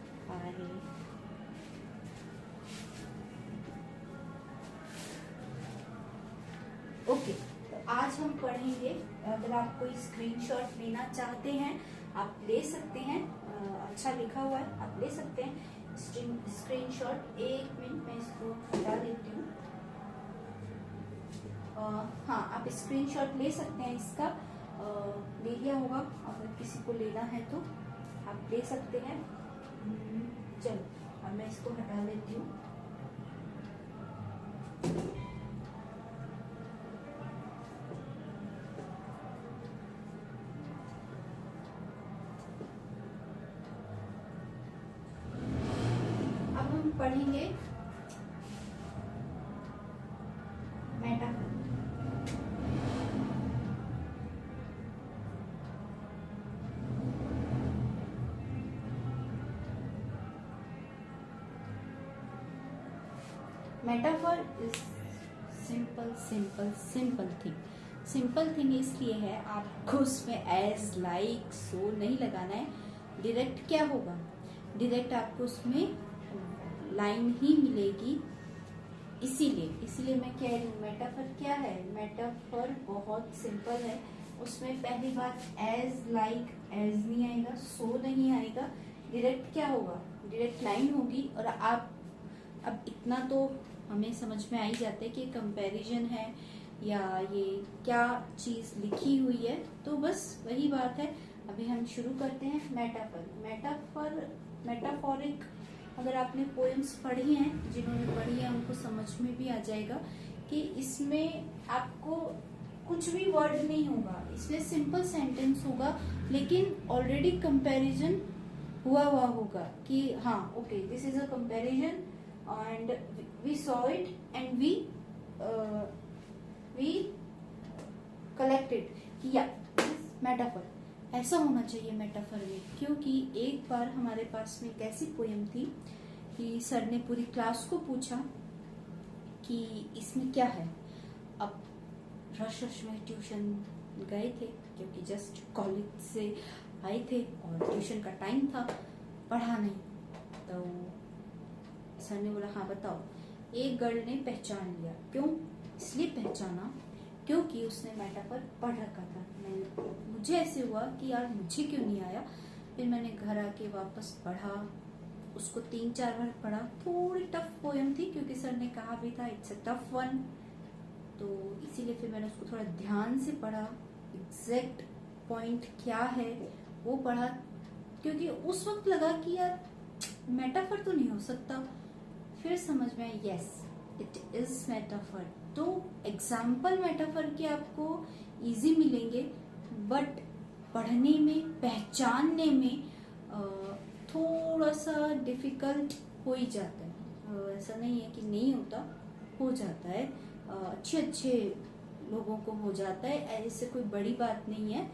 Okay तो आज हम पढ़ेंगे, अगर आप कोई स्क्रीनशॉट लेना चाहते हैं आप ले सकते हैं, अच्छा लिखा हुआ है, आप ले सकते हैं स्क्रीनशॉट। 1 मिनट मैं इसको हटा देती हूँ। हाँ आप स्क्रीनशॉट ले सकते हैं, इसका ले लिया होगा, अगर किसी को लेना है तो आप ले सकते हैं। चलो अब मैं इसको हटा देती हूँ। अब हम पढ़ेंगे metaphor. Metaphor is simple thing. Simple thing इसलिए है, आपको उसमें एज लाइक सो नहीं लगाना है। डायरेक्ट क्या होगा, डायरेक्ट आपको उसमें लाइन ही मिलेगी। इसीलिए मैं कह रही हूँ मेटाफर क्या है। मेटाफर बहुत सिंपल है, उसमें पहली बात एज लाइक एज नहीं आएगा, सो नहीं आएगा। डायरेक्ट क्या होगा, डायरेक्ट लाइन होगी। और आप अब इतना तो हमें समझ में आ ही जाता है कि कंपैरिजन है या ये क्या चीज लिखी हुई है। तो बस वही बात है। अभी हम शुरू करते हैं मेटाफर। मेटाफोरिक अगर आपने पोएम्स पढ़ी हैं, जिन्होंने पढ़ी है उनको समझ में भी आ जाएगा कि इसमें आपको कुछ भी वर्ड नहीं होगा, इसमें सिंपल सेंटेंस होगा, लेकिन ऑलरेडी कंपैरिजन हुआ होगा कि हाँ okay this is a comparison and we saw it and we collected कि या मेटाफर ऐसा होना चाहिए मेटाफर में। क्योंकि एक बार हमारे पास में एक ऐसी पोयम थी कि सर ने पूरी क्लास को पूछा कि इसमें क्या है। अब रश में ट्यूशन गए थे क्योंकि जस्ट कॉलेज से आए थे और ट्यूशन का टाइम था, पढ़ा नहीं। तो सर ने बोला हाँ बताओ। एक गर्ल ने पहचान लिया। क्यों? इसलिए पहचाना क्योंकि उसने मेटाफर पढ़ रखा था। मुझे ऐसे हुआ कि यार मुझे क्यों नहीं आया। फिर मैंने घर आके वापस पढ़ा, उसको 3-4 बार पढ़ा। थोड़ी टफ पोयम थी क्योंकि सर ने कहा भी था इट्स अ टफ वन, तो इसीलिए फिर मैंने उसको थोड़ा ध्यान से पढ़ा, एग्जैक्ट पॉइंट क्या है वो पढ़ा, क्योंकि उस वक्त लगा कि यार मेटाफर तो नहीं हो सकता। फिर समझ में आया यस इट इज मेटाफर। तो एग्जाम्पल मेटाफर के आपको इजी मिलेंगे, बट पढ़ने में, पहचानने में थोड़ा सा डिफिकल्ट हो ही जाता है। ऐसा नहीं है कि नहीं होता, हो जाता है। अच्छे लोगों को हो जाता है, ऐसे कोई बड़ी बात नहीं है।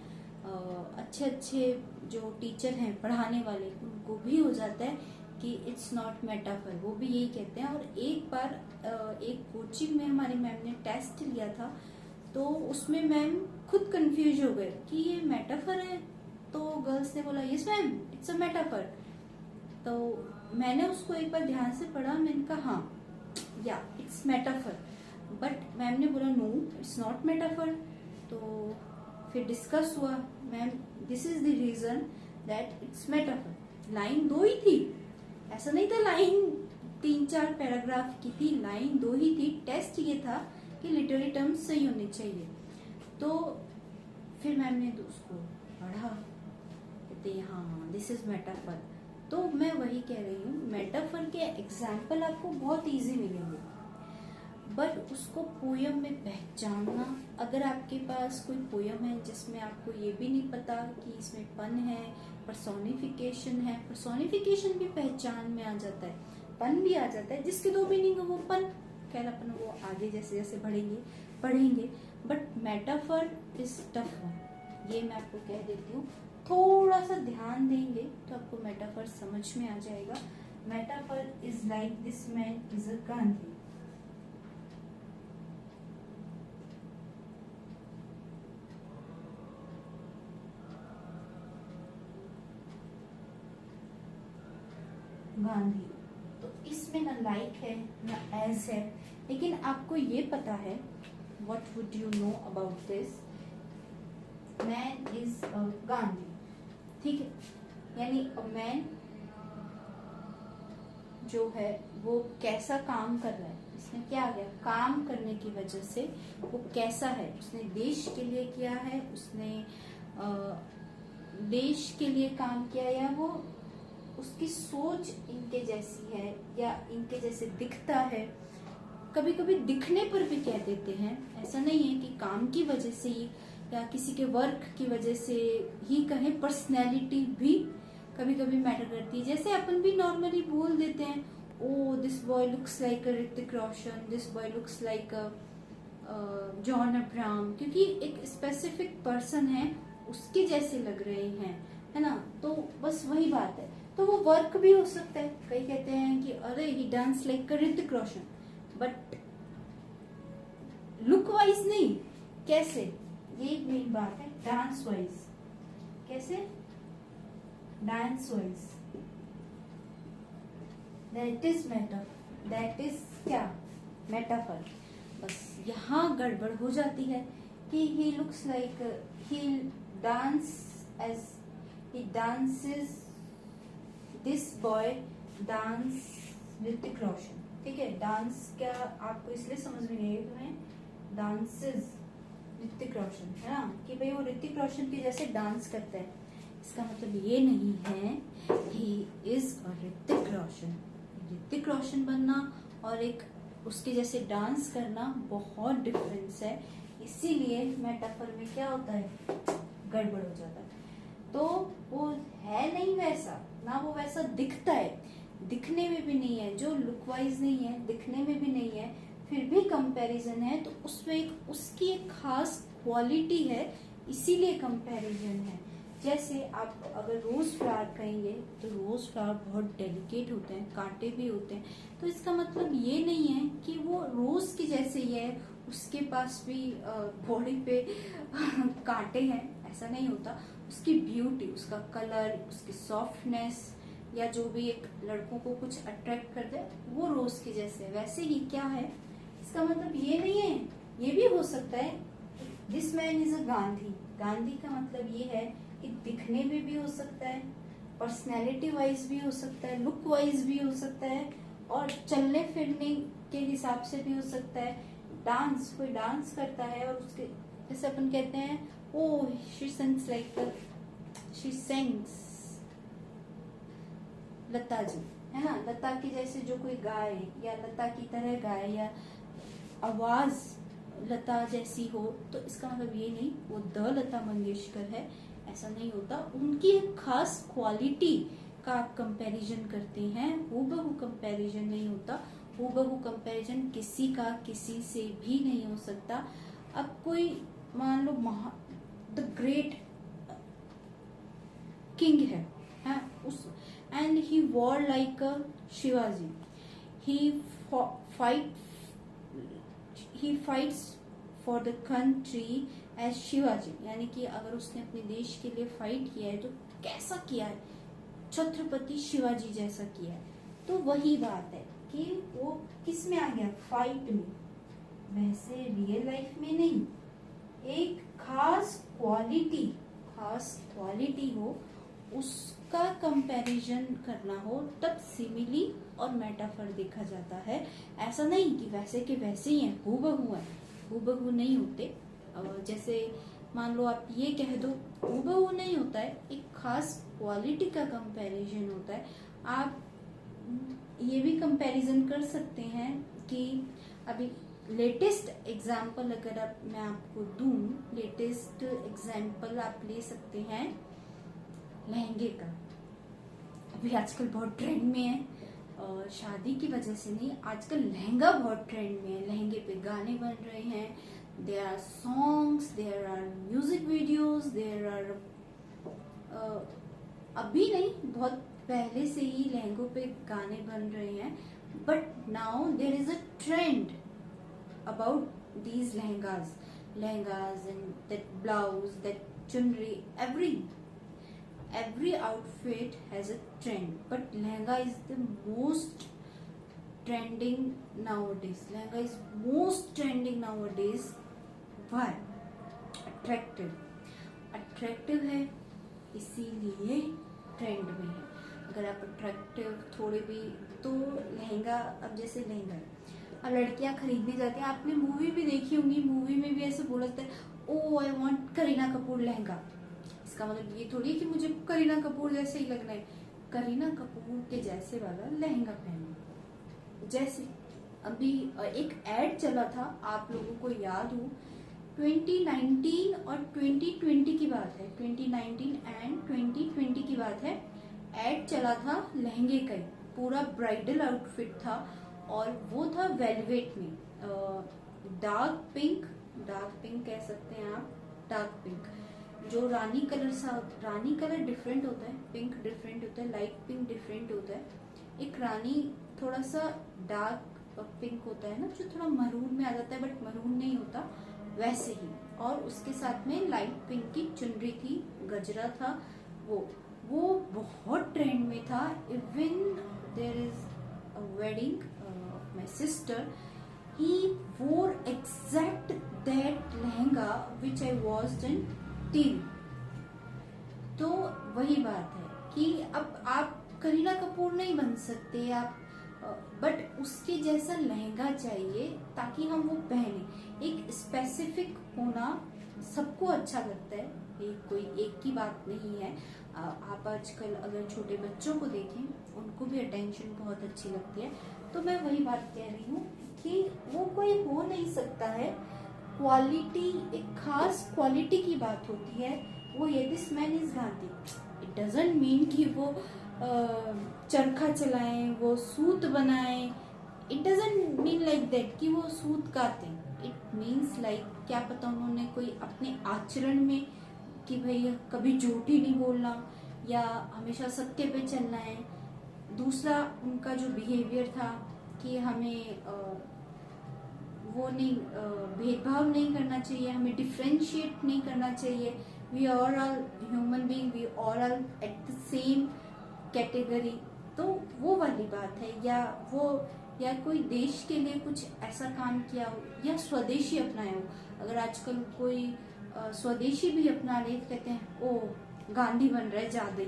अच्छे जो टीचर हैं पढ़ाने वाले उनको भी हो जाता है कि इट्स नॉट मेटाफर, वो भी यही कहते हैं। और एक बार एक कोचिंग में हमारी मैम ने टेस्ट लिया था, तो उसमें मैम खुद कंफ्यूज हो गए कि ये मेटाफर है। तो गर्ल्स ने बोला yes ma'am it's a metaphor. तो मैंने उसको एक बार ध्यान से पढ़ा, मैंने कहा हाँ या इट्स मेटाफर, बट मैम ने बोला नो इट्स नॉट मेटाफर। तो फिर डिस्कस हुआ, ma'am this is the reason that it's metaphor. Line 2 ही थी, ऐसा नहीं था लाइन 3-4 पैराग्राफ की थी, लाइन 2 ही थी। टेस्ट ये था कि लिटरेरी टर्म्स सही होने चाहिए। तो फिर मैम ने उसको पढ़ा, कहते हाँ दिस इज मेटाफर। तो मैं वही कह रही हूँ, मेटाफर के एग्जाम्पल आपको बहुत इजी मिलेंगे, बट उसको पोयम में पहचानना। अगर आपके पास कोई पोयम है जिसमें आपको ये भी नहीं पता कि इसमें पन है, पर्सोनिफिकेशन है, पर्सोनिफिकेशन भी पहचान में आ जाता है, पन भी आ जाता है, जिसके 2 मीनिंग है वो पन। खैर अपन वो आगे जैसे जैसे पढ़ेंगे, but metaphor is tough one, ये मैं आपको कह देती हूँ। थोड़ा सा ध्यान देंगे तो आपको मेटाफर समझ में आ जाएगा। Metaphor is like this man is a Gandhi. Gandhi, तो इसमें ना लाइक है ना एज है, लेकिन आपको ये पता है what would you know about this man is a Gandhi, ठीक है। यानी अ मैन जो है वो कैसा काम कर रहा है, इसमें क्या आ गया, काम करने की वजह से वो कैसा है, उसने देश के लिए किया है, उसने देश के लिए काम किया, या वो उसकी सोच इनके जैसी है या इनके जैसे दिखता है। कभी कभी दिखने पर भी कह देते हैं, ऐसा नहीं है कि काम की वजह से ही या किसी के वर्क की वजह से ही कहें, पर्सनैलिटी भी कभी कभी मैटर करती है। जैसे अपन भी नॉर्मली बोल देते हैं oh this boy looks like a Hrithik Roshan, this boy looks like a John Abraham, क्योंकि एक स्पेसिफिक पर्सन है उसके जैसे लग रहे हैं, है ना। तो बस वही बात है। तो वो वर्क भी हो सकता है, कई कहते हैं कि अरे he dance like Hrithik Roshan, but look wise नहीं। कैसे, ये मेन बात है, डांस वाइज कैसे, dance wise that is metaphor, that is क्या, मेटाफर। बस यहाँ गड़बड़ हो जाती है कि he looks like he dance as he dances, this boy dance Hrithik Roshan, ठीक है। डांस क्या आपको इसलिए समझ में नहीं आई तुम्हें, डांसेस ऋतिक रोशन, है ना, कि भाई वो ऋतिक रोशन के जैसे डांस करता है। इसका मतलब ये नहीं है ही इज अ ऋतिक रोशन, ऋतिक रोशन बनना और एक उसके जैसे डांस करना बहुत डिफरेंस है। इसीलिए मेटाफर में क्या होता है, गड़बड़ हो जाता है। तो वो है नहीं वैसा, ना वो वैसा दिखता है, दिखने में भी नहीं है, जो लुक वाइज नहीं है, दिखने में भी नहीं है, फिर भी कंपैरिजन है, तो उसमें एक उसकी एक खास क्वालिटी है, इसीलिए कंपैरिजन है। जैसे आप अगर रोज फ्लावर कहेंगे तो रोज फ्लावर बहुत डेलिकेट होते हैं, कांटे भी होते हैं, तो इसका मतलब ये नहीं है कि वो रोज के जैसे ही है, उसके पास भी बॉडी पे कांटे हैं, ऐसा नहीं होता। उसकी ब्यूटी, उसका कलर, उसकी सॉफ्टनेस, या जो भी एक लड़कों को कुछ अट्रैक्ट कर दे, वो रोज के जैसे है। वैसे ही क्या है, इसका मतलब ये नहीं है, ये भी हो सकता है this man is a Gandhi. Gandhi का मतलब ये है कि दिखने में भी हो सकता है, पर्सनैलिटी वाइज भी हो सकता है, लुक वाइज भी हो सकता है, और चलने फिरने के हिसाब से भी हो सकता है। डांस, कोई डांस करता है और उसके जैसे अपन कहते हैं oh she sings like, she sings, Lata ji है ना, लता की जैसे जो कोई गाए या लता की तरह गाए या आवाज लता जैसी हो, तो इसका मतलब ये नहीं वो द लता मंगेशकर है, ऐसा नहीं होता। उनकी एक खास क्वालिटी का आप कंपैरिजन करते हैं, हूबहू कंपैरिजन नहीं होता। हूबहू कंपैरिजन किसी का किसी से भी नहीं हो सकता। अब कोई मान लो द ग्रेट किंग है, उस and he war like a Shivaji, he fights for the country as Shivaji, यानी कि अगर उसने अपने देश के लिए फाइट किया है तो कैसा किया है, छत्रपति शिवाजी जैसा किया है। तो वही बात है कि वो किस में आ गया, फाइट में, वैसे रियल लाइफ में नहीं। एक खास क्वालिटी हो, उसका कंपैरिजन करना हो, तब सिमिली और मेटाफर देखा जाता है। ऐसा नहीं कि वैसे के वैसे ही हैं, हूबहू है, हूबहू नहीं होते। जैसे मान लो आप ये कह दो, हूबहू नहीं होता है, एक खास क्वालिटी का कंपैरिजन होता है। आप ये भी कंपैरिजन कर सकते हैं कि अभी लेटेस्ट एग्जाम्पल अगर मैं आपको दूं, लेटेस्ट एग्जाम्पल आप ले सकते हैं लहंगे का। अभी आजकल बहुत ट्रेंड में है, शादी की वजह से नहीं, आजकल लहंगा बहुत ट्रेंड में है, लहंगे पे गाने बन रहे हैं, there are songs, there are music videos, there are अभी नहीं, बहुत पहले से ही लहंगों पे गाने बन रहे हैं। But now there is a trend about these lehengas and that blouse, that chunri, every outfit has a trend, but lehenga is the most trending nowadays. Lehenga is most trending nowadays. Why? attractive है, इसीलिए trend में है। अगर आप attractive थोड़े भी, तो लहंगा, अब जैसे लहंगा अब लड़कियां खरीदने जाती हैं, आपने मूवी भी देखी होंगी, मूवी में भी ऐसे बोला जाता है ओ आई वांट करीना कपूर लहंगा। इसका मतलब ये थोड़ी है कि मुझे करीना कपूर जैसे ही लगना है, करीना कपूर के जैसे वाला लहंगा पहनो। जैसे अभी एक एड चला था, आप लोगों को याद हो, 2019 और 2020 की बात है, 2019 एंड 2020 की बात है। एड चला था लहंगे का, पूरा ब्राइडल आउटफिट था, और वो था वेलवेट में, डार्क पिंक कह सकते हैं आप, डार्क पिंक, जो रानी कलर डिफरेंट होता है, पिंक डिफरेंट होता है, लाइट पिंक डिफरेंट होता है, एक रानी थोड़ा सा डार्क पिंक होता है ना, जो थोड़ा मरून में आ जाता है, बट मरून नहीं होता, वैसे ही। और उसके साथ में लाइट पिंक की चुनरी थी, गजरा था, वो बहुत ट्रेंड में था। Even there is a wedding of my sister, he wore exact that lehenga which I watched in TV. तो वही बात है कि अब आप करीना कपूर नहीं बन सकते आप, बट उसके जैसा लहंगा चाहिए ताकि हम वो पहने। एक स्पेसिफिक होना सबको अच्छा लगता है, कोई एक की बात नहीं है, आप आजकल अगर छोटे बच्चों को देखें, उनको भी अटेंशन बहुत अच्छी लगती है। तो मैं वही बात कह रही हूँ कि वो कोई हो नहीं सकता है। क्वालिटी, एक खास क्वालिटी की बात होती है वो, ये this man is Gandhi, it doesn't mean कि वो चरखा चलाएं, वो सूत बनाएं, it doesn't mean like that कि वो सूत काते। इट मीन्स लाइक क्या पता उन्होंने कोई अपने आचरण में कि भाई कभी झूठ ही नहीं बोलना या हमेशा सत्य पे चलना है। दूसरा उनका जो बिहेवियर था कि हमें वो नहीं, भेदभाव नहीं करना चाहिए, हमें डिफ्रेंशिएट नहीं करना चाहिए। We are all human being, we are all at the same category. तो वो वाली बात है। या वो, या कोई देश के लिए कुछ ऐसा काम किया हो या स्वदेशी अपनाया हो। अगर आजकल कोई स्वदेशी भी अपना ले, कहते हैं ओ गांधी बन रहा है ज्यादा,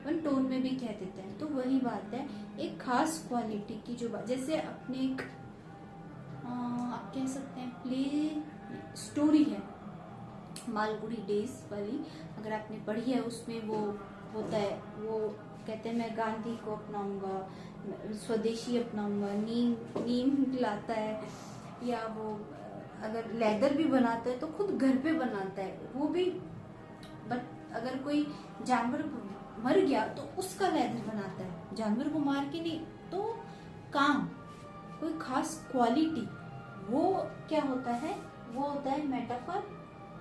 वन टोन में भी कह देते हैं। तो वही बात है, एक खास क्वालिटी की जो बात, जैसे अपने आप कह सकते हैं प्ले स्टोरी है मालगुडी डेज वाली, अगर आपने पढ़ी है, उसमें वो होता है, वो कहते हैं मैं गांधी को अपनाऊंगा, स्वदेशी अपनाऊंगा, नीम लाता है, या वो अगर लेदर भी बनाता है तो खुद घर पे बनाता है वो भी। बट अगर कोई जानवर मर गया तो उसका लेदर बनाता है, जानवर को मार के नहीं। तो काम, कोई खास क्वालिटी, वो क्या होता है, वो होता है मेटाफर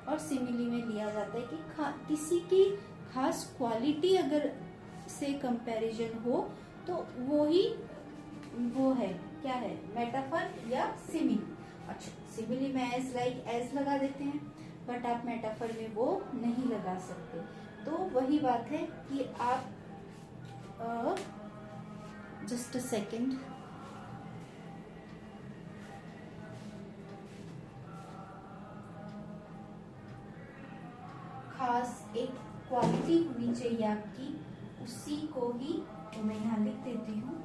और सिमिली में लिया जाता है कि किसी की खास क्वालिटी अगर से कंपैरिजन हो तो वो ही वो है, क्या है, मेटाफर या सिमिली। अच्छा, सिमिली में एज लाइक एज लगा देते हैं, बट आप मेटाफर में वो नहीं लगा सकते। तो वही बात है कि आप जस्ट अ सेकेंड, खास एक क्वालिटी होनी चाहिए आपकी, उसी को ही तो मैं यहाँ लिख देती हूँ।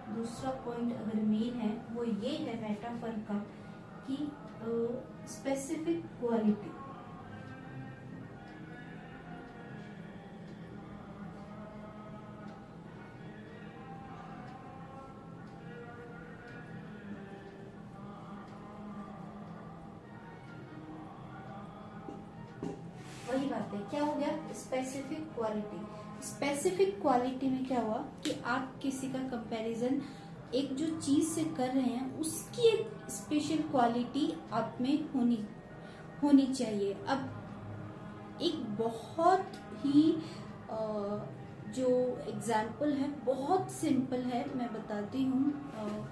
दूसरा पॉइंट अगर मेन है वो ये है मेटाफर का कि स्पेसिफिक क्वालिटी। वही बात है, क्या हो गया, स्पेसिफिक क्वालिटी। स्पेसिफिक क्वालिटी में क्या हुआ कि आप किसी का कंपैरिजन एक जो चीज से कर रहे हैं उसकी एक स्पेशल क्वालिटी आप में होनी चाहिए। अब एक बहुत ही जो एग्जाम्पल है बहुत सिंपल है, मैं बताती हूँ।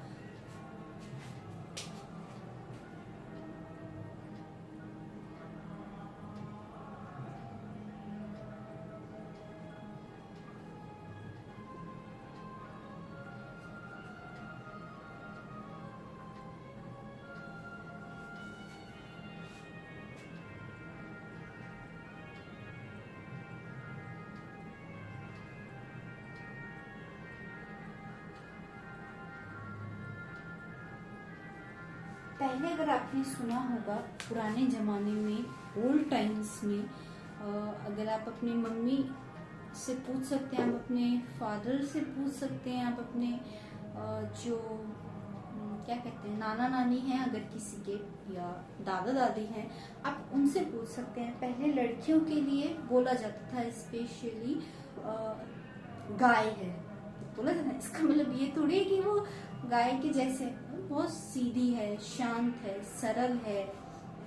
पहले अगर आपने सुना होगा पुराने जमाने में, ओल्ड टाइम्स में, अगर आप अपनी मम्मी से पूछ सकते हैं, आप अपने फादर से पूछ सकते हैं, आप अपने जो क्या कहते हैं नाना नानी हैं अगर किसी के, या दादा दादी हैं, आप उनसे पूछ सकते हैं। पहले लड़कियों के लिए बोला जाता था स्पेशली गाय है, बोला जाता है। इसका मतलब ये थोड़ी है कि वो गाय के जैसे बहुत सीधी है, शांत है, सरल है,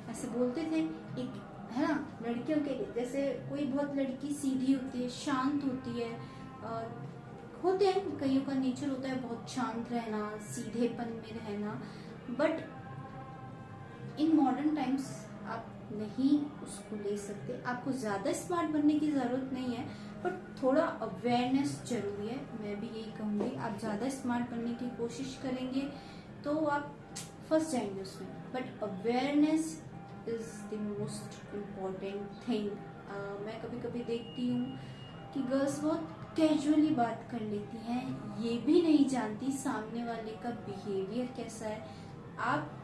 ऐसे बोलते थे। एक है ना, लड़कियों के लिए जैसे कोई बहुत लड़की सीधी होती है, शांत होती है, होते हैं कईयों का नेचर होता है बहुत शांत रहना, सीधेपन में रहना। बट इन मॉडर्न टाइम्स आप नहीं उसको ले सकते। आपको ज्यादा स्मार्ट बनने की जरूरत नहीं है, बट थोड़ा अवेयरनेस जरूरी है। मैं भी यही कहूंगी, आप ज्यादा स्मार्ट बनने की कोशिश करेंगे तो आप फंस जाएंगे उसमें। But awareness is the most important thing. मैं कभी कभी देखती हूँ कि गर्ल्स बहुत कैजुअली बात कर लेती हैं, ये भी नहीं जानती सामने वाले का बिहेवियर कैसा है। आप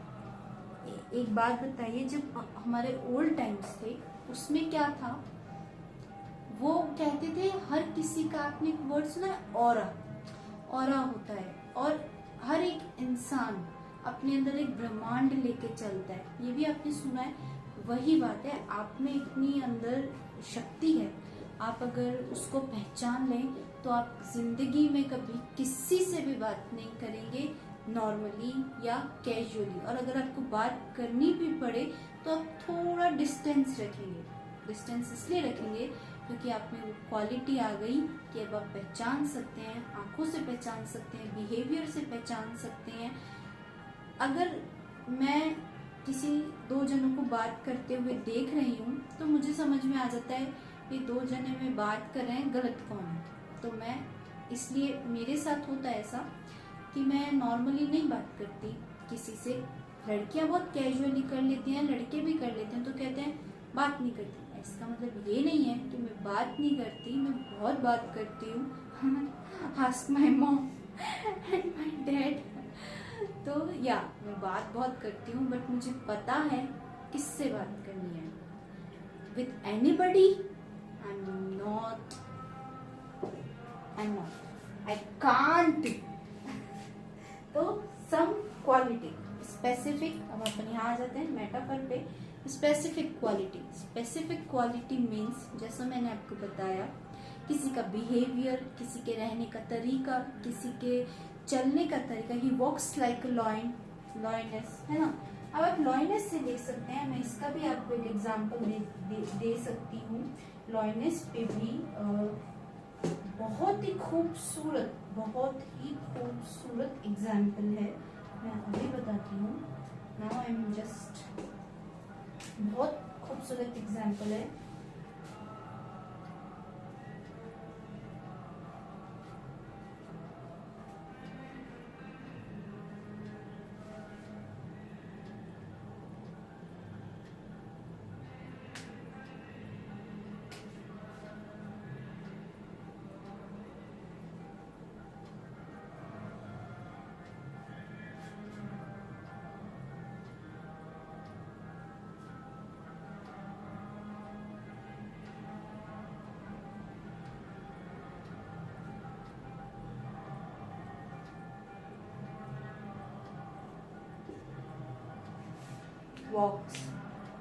एक बात बताइए, जब हमारे ओल्ड टाइम्स थे उसमें क्या था, वो कहते थे हर किसी का, आपने एक वर्ड सुना है, ऑरा। ऑरा होता है, और हर एक इंसान अपने अंदर एक ब्रह्मांड लेके चलता है, ये भी आपने सुना है। वही बात है, आप में इतनी अंदर शक्ति है, आप अगर उसको पहचान लें तो आप जिंदगी में कभी किसी से भी बात नहीं करेंगे नॉर्मली या कैजुअली, और अगर आपको बात करनी भी पड़े तो आप थोड़ा डिस्टेंस रखेंगे। डिस्टेंस इसलिए रखेंगे क्योंकि आप में वो क्वालिटी आ गई कि अब आप पहचान सकते हैं, आंखों से पहचान सकते हैं, बिहेवियर से पहचान सकते हैं। अगर मैं किसी दो जनों को बात करते हुए देख रही हूँ तो मुझे समझ में आ जाता है ये दो जने में बात कर रहे हैं, गलत कौन है। तो मैं इसलिए, मेरे साथ होता है ऐसा कि मैं नॉर्मली नहीं बात करती किसी से। लड़कियां बहुत कैजुअली कर लेती हैं, लड़के भी कर लेते हैं, तो कहते हैं बात नहीं करती। इसका मतलब ये नहीं है कि मैं बात नहीं करती, मैं बहुत बात करती हूँ। Ask my mom and my dad. तो या मैं बात बहुत करती हूँ, बट मुझे पता है किससे बात करनी है। With anybody I am not, I can't. तो सम क्वालिटी स्पेसिफिक, अब अपन यहाँ आ जाते हैं मेटाफर पे। स्पेसिफिक क्वालिटी मीन्स, जैसा मैंने आपको बताया, किसी का बिहेवियर, किसी के रहने का तरीका, किसी के चलने का तरीका। ही वॉक्स लाइक लॉयन, लॉयनेस है ना। अब आप लॉयनेस से ले सकते हैं, मैं इसका भी आपको एक एग्जांपल दे सकती हूँ। लॉयनेस पे भी बहुत ही खूबसूरत एग्जाम्पल है, मैं अभी बताती हूँ। नाउ आई एम जस्ट, बहुत खूबसूरत एग्जाम्पल है।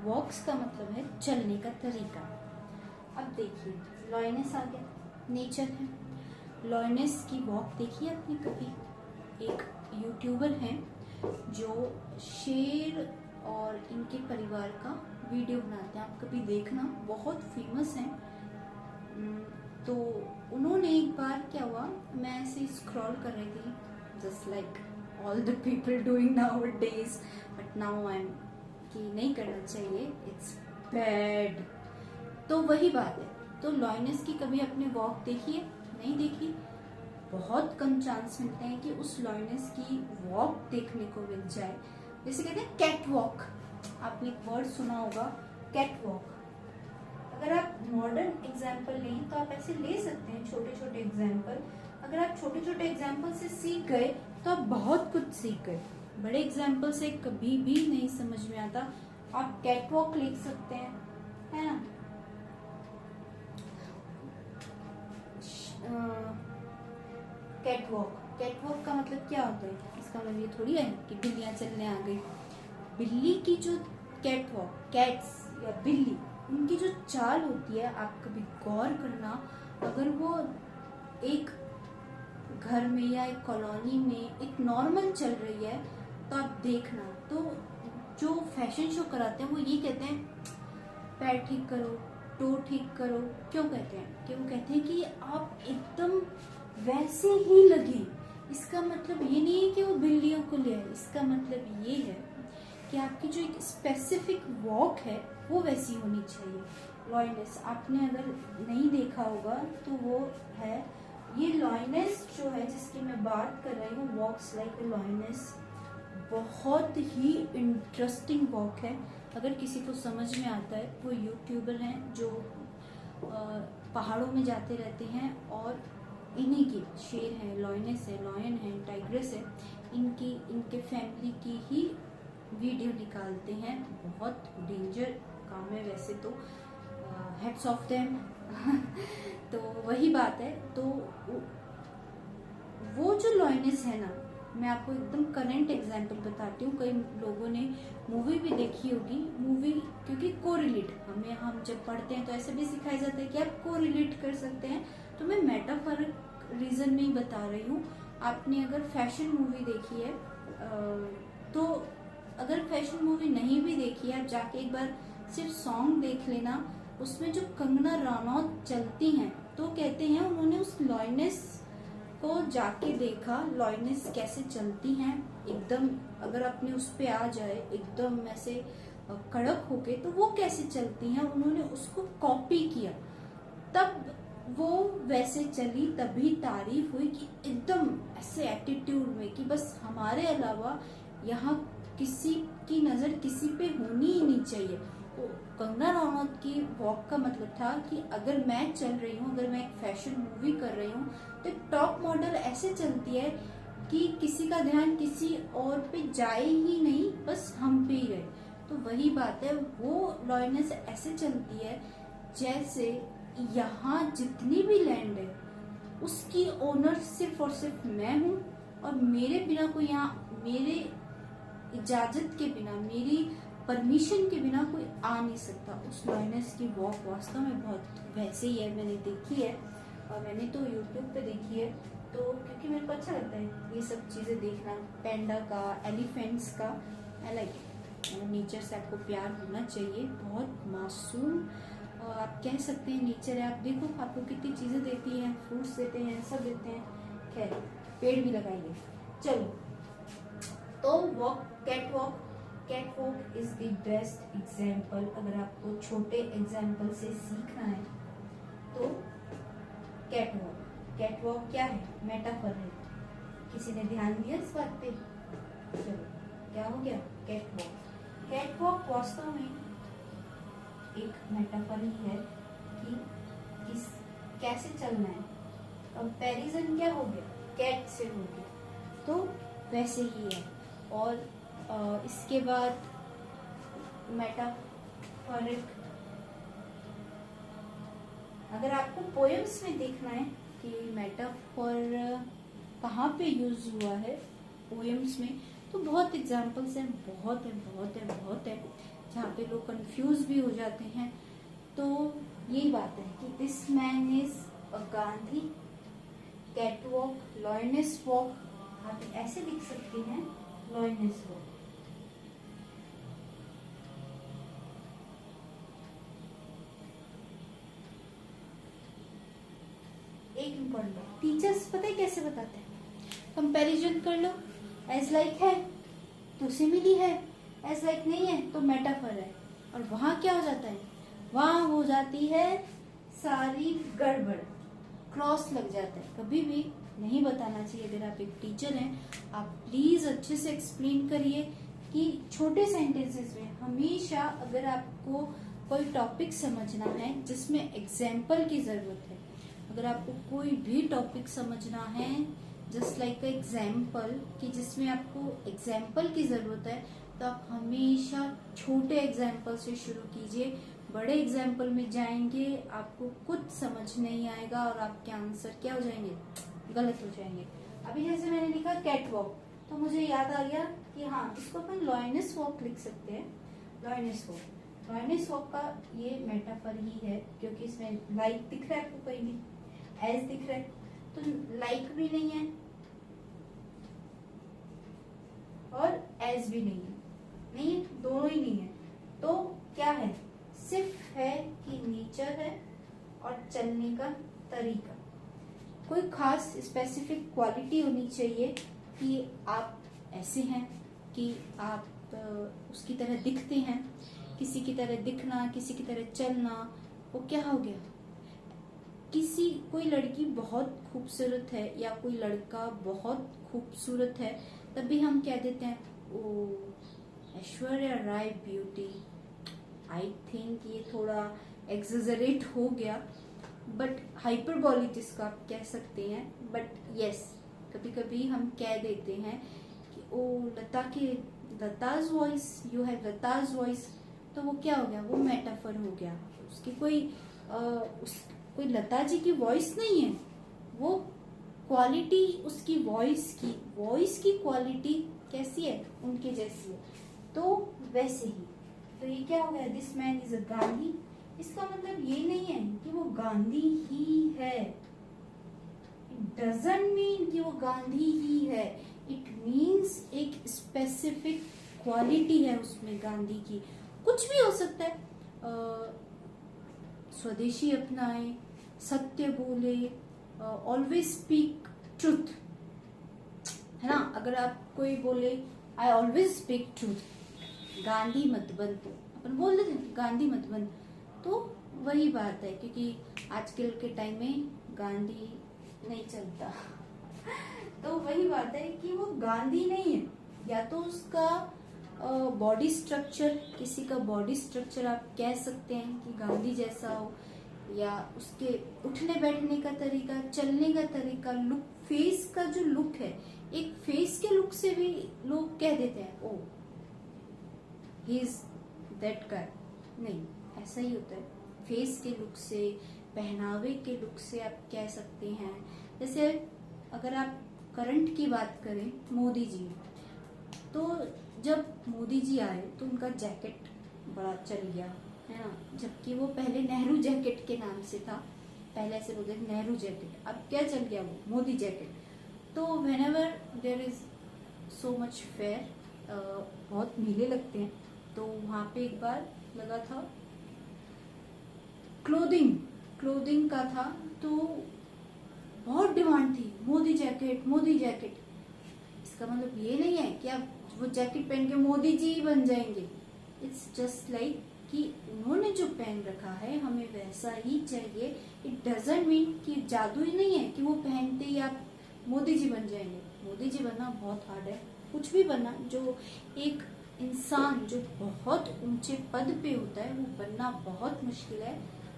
वॉक्स का मतलब है चलने का तरीका। अब देखिए, लॉयनेस आ गया, नेचर है। लॉयनेस की वॉक देखी है आपने कभी? एक यूट्यूबर हैं जो शेर और इनके परिवार का वीडियो बनाते हैं, आप कभी देखना, बहुत फेमस हैं। तो उन्होंने एक बार, क्या हुआ, मैं ऐसे स्क्रॉल कर रही थी, just like all the people doing nowadays, but now I am कि नहीं करना चाहिए, इट्स बैड। तो वही बात है। तो लॉयनेस की कभी आपने वॉक देखी है? नहीं देखी। बहुत कम चांस मिलते हैं कि उस लॉयनेस की वॉक देखने को मिल जाए। जैसे कहते हैं कैट वॉक, आपने एक वर्ड सुना होगा, कैट वॉक। अगर आप मॉडर्न एग्जाम्पल लें तो आप ऐसे ले सकते हैं, छोटे छोटे एग्जाम्पल। अगर आप छोटे छोटे एग्जाम्पल से सीख गए तो आप बहुत कुछ सीख गए। बड़े एग्जाम्पल से कभी भी नहीं समझ में आता। आप कैटवॉक लिख सकते हैं, है ना। कैटवॉक का मतलब क्या होता है? इसका मतलब ये थोड़ी है कि बिल्लियां चलने आ गई। बिल्ली की जो कैटवॉक, कैट्स या बिल्ली, उनकी जो चाल होती है, आप कभी गौर करना। अगर वो एक घर में या एक कॉलोनी में एक नॉर्मल चल रही है तो आप देखना, तो जो फैशन शो कराते हैं वो ये कहते हैं पैर ठीक करो, टो ठीक करो। क्यों कहते हैं? कि वो कहते हैं कि आप एकदम वैसे ही लगे। इसका मतलब ये नहीं है कि वो बिल्लियों को ले आए, इसका मतलब ये है कि आपकी जो एक स्पेसिफिक वॉक है वो वैसी होनी चाहिए। लॉयनेस आपने अगर नहीं देखा होगा तो वो है, ये लॉयनेस जो है जिसकी मैं बात कर रही हूँ, वॉक्स लाइक अ लॉयनेस, बहुत ही इंटरेस्टिंग वॉक है। अगर किसी को समझ में आता है, वो यूट्यूबर हैं जो पहाड़ों में जाते रहते हैं और इन्हीं की, शेर है, लॉयनेस है, लॉयन है, टाइग्रेस है, इनके फैमिली की ही वीडियो निकालते हैं। बहुत डेंजर काम है वैसे तो, हेड्स ऑफ देम। तो वही बात है। तो वो जो लॉयनेस है ना, मैं आपको एकदम करंट एग्जांपल बताती हूँ। कई लोगों ने मूवी भी देखी होगी, मूवी क्योंकि कोरिलेट हम जब पढ़ते हैं तो ऐसे भी सिखाया जाता है कि आप कोरिलेट कर सकते हैं। तो मैं मेटाफोरिक रीजन में ही बता रही हूँ। आपने अगर फैशन मूवी देखी है तो अगर फैशन मूवी नहीं भी देखी है, आप जाके एक बार सिर्फ सॉन्ग देख लेना। उसमें जो कंगना रनौत चलती हैं, तो कहते हैं उन्होंने उस लॉयनेस को जाके देखा, लॉयनेस कैसे चलती हैं एकदम, अगर अपने उस पे आ जाए एकदम ऐसे कड़क होके, तो वो कैसे चलती हैं, उन्होंने उसको कॉपी किया, तब वो वैसे चली, तभी तारीफ हुई कि एकदम ऐसे एटीट्यूड में कि बस हमारे अलावा यहाँ किसी की नजर किसी पे होनी ही नहीं चाहिए। तो कंगना रनौत की वॉक का मतलब था कि अगर मैं चल रही हूँ, अगर मैं एक फैशन मूवी कर रही हूँ, तो एक टॉप मॉडल ऐसे चलती है कि किसी का ध्यान किसी और पे जाए ही नहीं, बस हम पे ही रहे। तो वही बात है, वो लॉयनेस ऐसे चलती है जैसे यहाँ जितनी भी लैंड है उसकी ओनर सिर्फ और सिर्फ मैं हूँ, और मेरे बिना कोई यहाँ, मेरे इजाजत के बिना, मेरी परमिशन के बिना कोई आ नहीं सकता। उस लॉयनेस की वॉक वास्तव में बहुत वैसे ही है, मैंने देखी है और मैंने तो यूट्यूब पे देखी है। तो क्योंकि मेरे को अच्छा लगता है ये सब चीजें देखना, पैंडा का, एलिफेंट्स का, आई लाइक इट। नेचर से आपको प्यार होना चाहिए, बहुत मासूम आप कह सकते हैं नेचर है। आप देखो आपको कितनी चीजें देती हैं, फ्रूट्स देते हैं, सब देते हैं, खैर पेड़ भी लगाइए। चलो, तो walk, cat walk is the best example. अगर आपको छोटे एग्जाम्पल से सीखना है तो कैट वॉक क्या है, मेटाफर है। किसी ने ध्यान दिया इस बात पे? चलो, क्या हो गया? कैट वॉक वास्तव में एक मेटाफर ही है कि किस कैसे चलना है। कंपैरिजन क्या हो गया, कैट से हो गया, तो वैसे ही है। और इसके बाद मेटाफोरिक, अगर आपको पोएम्स में देखना है कि मेटाफोर कहाँ पे यूज हुआ है पोएम्स में, तो बहुत एग्जाम्पल्स हैं, बहुत है जहाँ पे लोग कंफ्यूज भी हो जाते हैं। तो यही बात है कि this man is a Gandhi, cat walk, lioness walk, आप ऐसे लिख सकते हैं, लॉयनेस वॉक। एक इम्पोर्टेंट, टीचर्स पता है कैसे बताते हैं, कंपैरिजन कर लो, एज लाइक है तो सिमिली है, एज लाइक नहीं है तो मेटाफर है। और वहां क्या हो जाता है, वहां हो जाती है सारी गड़बड़, क्रॉस लग जाता है। कभी भी नहीं बताना चाहिए। अगर आप एक टीचर हैं, आप प्लीज अच्छे से एक्सप्लेन करिए कि छोटे सेंटेंसेस में हमेशा, अगर आपको कोई टॉपिक समझना है जिसमें एग्जाम्पल की जरूरत है, अगर आपको कोई भी टॉपिक समझना है जस्ट लाइक एग्जाम्पल कि जिसमें आपको एग्जाम्पल की जरूरत है, तो आप हमेशा छोटे एग्जाम्पल से शुरू कीजिए। बड़े एग्जाम्पल में जाएंगे आपको कुछ समझ नहीं आएगा और आपके आंसर क्या हो जाएंगे, गलत हो जाएंगे। अभी जैसे मैंने लिखा कैट वॉक, तो मुझे याद आ गया कि हाँ, इसको अपन लॉयनेस वॉक लिख सकते हैं। लॉयनेस वॉक का ये मेटाफर ही है, क्योंकि इसमें लाइक दिख रहा है आपको, कहीं भी एज दिख रहा है, तो लाइक भी नहीं है और एज भी नहीं है, दोनों ही नहीं है। तो क्या है, सिर्फ है कि नेचर है और चलने का तरीका, कोई खास स्पेसिफिक क्वालिटी होनी चाहिए कि आप ऐसे हैं, कि आप उसकी तरह दिखते हैं। किसी की तरह दिखना, किसी की तरह चलना, वो क्या हो गया, कोई लड़की बहुत खूबसूरत है या कोई लड़का बहुत खूबसूरत है, तभी हम कह देते हैं ओ Aishwarya Rai beauty. I think ये थोड़ा एक्सेजरेट हो गया, बट हाइपरबोलिक इसका आप कह सकते हैं। बट यस, कभी कभी हम कह देते हैं कि oh Lata's voice, you have Lata's voice, तो वो क्या हो गया, वो मेटाफर हो गया। उसकी कोई कोई लता जी की वॉइस नहीं है, वो क्वालिटी उसकी वॉइस की क्वालिटी कैसी है, उनके जैसी है। तो वैसे ही, तो ये क्या हो गया, this man is a Gandhi. इसका मतलब ये नहीं है कि वो गांधी ही है, इट डजंट मीन कि वो गांधी ही है, इट मीन्स एक स्पेसिफिक क्वालिटी है उसमें गांधी की। कुछ भी हो सकता है, स्वदेशी अपनाए, सत्य बोले, ऑलवेज स्पीक ट्रुथ, है ना। अगर आप कोई बोले I always speak truth, Gandhi मत बन, तो अपन बोल देते हैं गांधी मत बन, तो वही बात है, क्योंकि आजकल के टाइम में गांधी नहीं चलता। तो वही बात है कि वो गांधी नहीं है, या तो उसका बॉडी स्ट्रक्चर, किसी का बॉडी स्ट्रक्चर आप कह सकते हैं कि गांधी जैसा हो, या उसके उठने बैठने का तरीका, चलने का तरीका, लुक, फेस का जो लुक है, एक फेस के लुक से भी लोग कह देते हैं ओ ही इज दैट गाय। नहीं, ऐसा ही होता है, फेस के लुक से, पहनावे के लुक से आप कह सकते हैं। जैसे अगर आप करंट की बात करें, मोदी जी, तो जब मोदी जी आए तो उनका जैकेट बड़ा चल गया, है ना, जबकि वो पहले नेहरू जैकेट के नाम से था, पहले से बोलते नेहरू जैकेट, अब क्या चल गया, वो मोदी जैकेट। तो whenever there is so much fair, बहुत मेले लगते हैं, तो वहाँ पे एक बार लगा था क्लोथिंग का था, तो बहुत डिमांड थी, मोदी जैकेट मोदी जैकेट। इसका मतलब ये नहीं है कि आप वो जैकेट पहन के मोदी जी ही बन जाएंगे, इट्स जस्ट लाइक कि उन्होंने जो पहन रखा है हमें वैसा ही चाहिए। इट डजंट मीन कि जादू ही नहीं है कि वो पहनते ही आप मोदी जी बन जाएंगे। मोदी जी बनना बहुत हार्ड है, कुछ भी बनना, जो एक इंसान जो बहुत ऊंचे पद पे होता है वो बनना बहुत मुश्किल है।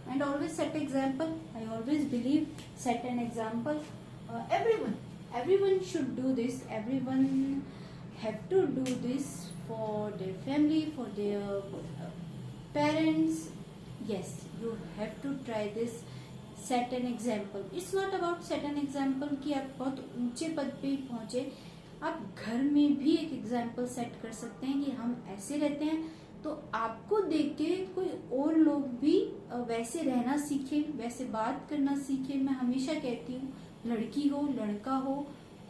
And always set example, I always believe set an example, everyone should do this, everyone have to do this for their family, for their parents. Yes, you have to try this, set an example. It's not about set an example कि आप बहुत ऊंचे पद पे पहुंचे, आप घर में भी एक एग्जाम्पल सेट कर सकते हैं कि हम ऐसे रहते हैं, तो आपको देख के कोई और लोग भी वैसे रहना सीखे, वैसे बात करना सीखे। मैं हमेशा कहती हूँ, लड़की हो लड़का हो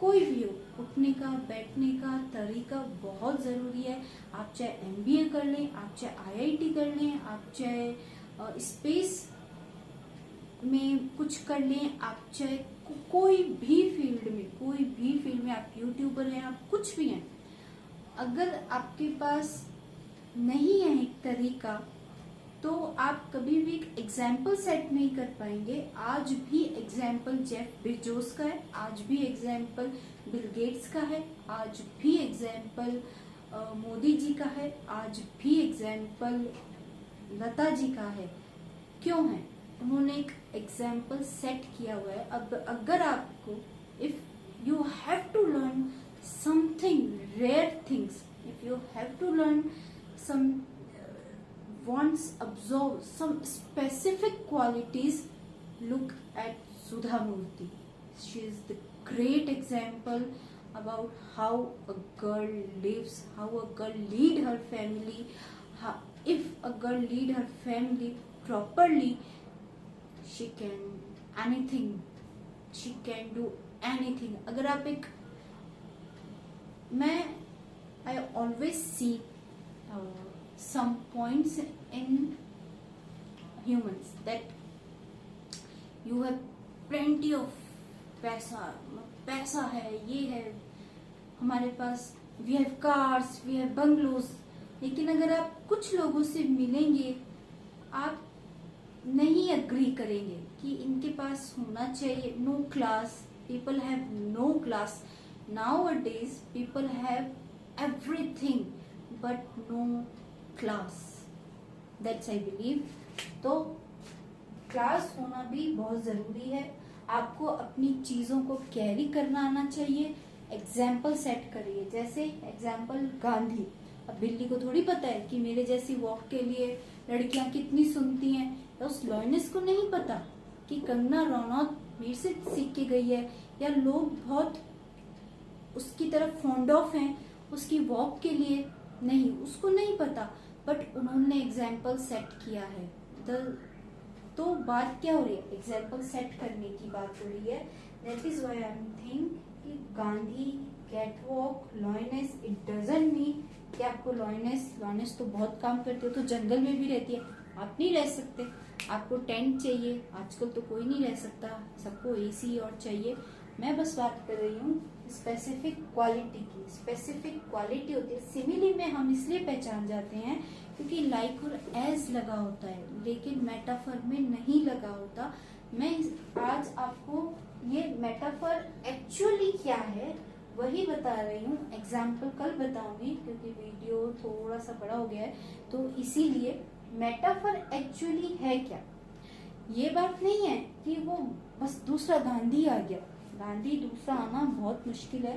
कोई भी हो, उठने का बैठने का तरीका बहुत ज़रूरी है। आप चाहे MBA कर लें, आप चाहे IIT कर लें, आप चाहे स्पेस में कुछ कर लें, आप चाहे कोई भी फील्ड में आप यूट्यूबर हैं, आप कुछ भी हैं, अगर आपके पास नहीं है एक तरीका, तो आप कभी भी एक एग्जाम्पल सेट नहीं कर पाएंगे। आज भी एग्जाम्पल जेफ बेजोस का है, आज भी एग्जाम्पल बिल गेट्स का है, आज भी एग्जाम्पल मोदी जी का है, आज भी एग्जाम्पल लता जी का है। क्यों है? उन्होंने एक एग्जाम्पल सेट किया हुआ है। अब अगर आपको, if you have to learn something rare things, if you have to learn some once absorb some specific qualities, look at Sudha Murthy. She is the great example about how a girl lives, how a girl lead her family. How, if a girl lead her family properly, she can anything, she can do anything. अगर आप एक, मैं I always see some points in humans that you have plenty of पैसा है, ये है हमारे पास, we have cars, we have bungalows, लेकिन अगर आप कुछ लोगों से मिलेंगे, आप नहीं अग्री करेंगे कि इनके पास होना चाहिए। No class, people have no class. Nowadays people have everything but no class. That's I believe. तो क्लास होना भी बहुत जरूरी है। आपको अपनी चीजों को कैरी करना आना चाहिए। एग्जाम्पल सेट करिए, जैसे एग्जाम्पल गांधी। अब बिल्ली को थोड़ी पता है कि मेरे जैसी वॉक के लिए लड़कियां कितनी सुनती हैं, तो उस लॉयनेस को नहीं पता, कि कंगना रनौत मेरे से सीख के गई है, या लोग बहुत उसकी तरफ फॉन्ड ऑफ हैं उसकी वॉक के लिए, नहीं, उसको नहीं पता, बट उन्होंने एग्जाम्पल सेट किया है। तो बात क्या हो रही है, एग्जाम्पल सेट करने की बात हो रही है। That is why I am think कि Gandhi catwalk lioness, it doesn't mean कि आपको लॉयनेस तो बहुत काम करती हो, तो जंगल में भी रहती है, आप नहीं रह सकते, आपको टेंट चाहिए, आजकल तो कोई नहीं रह सकता, सबको एसी और चाहिए। मैं बस बात कर रही हूँ स्पेसिफिक क्वालिटी की। स्पेसिफिक क्वालिटी होती है, सिमिली में हम इसलिए पहचान जाते हैं क्योंकि लाइक और एज लगा होता है, लेकिन मेटाफर में नहीं लगा होता। मैं आज आपको ये मेटाफर एक्चुअली क्या है वही बता रही हूँ, एग्जाम्पल कल बताऊंगी क्योंकि वीडियो थोड़ा सा बड़ा हो गया है, तो इसीलिए मेटाफर एक्चुअली है क्या। ये बात नहीं है कि वो बस दूसरा गांधी आ गया, गांधी दूसरा आना बहुत मुश्किल है।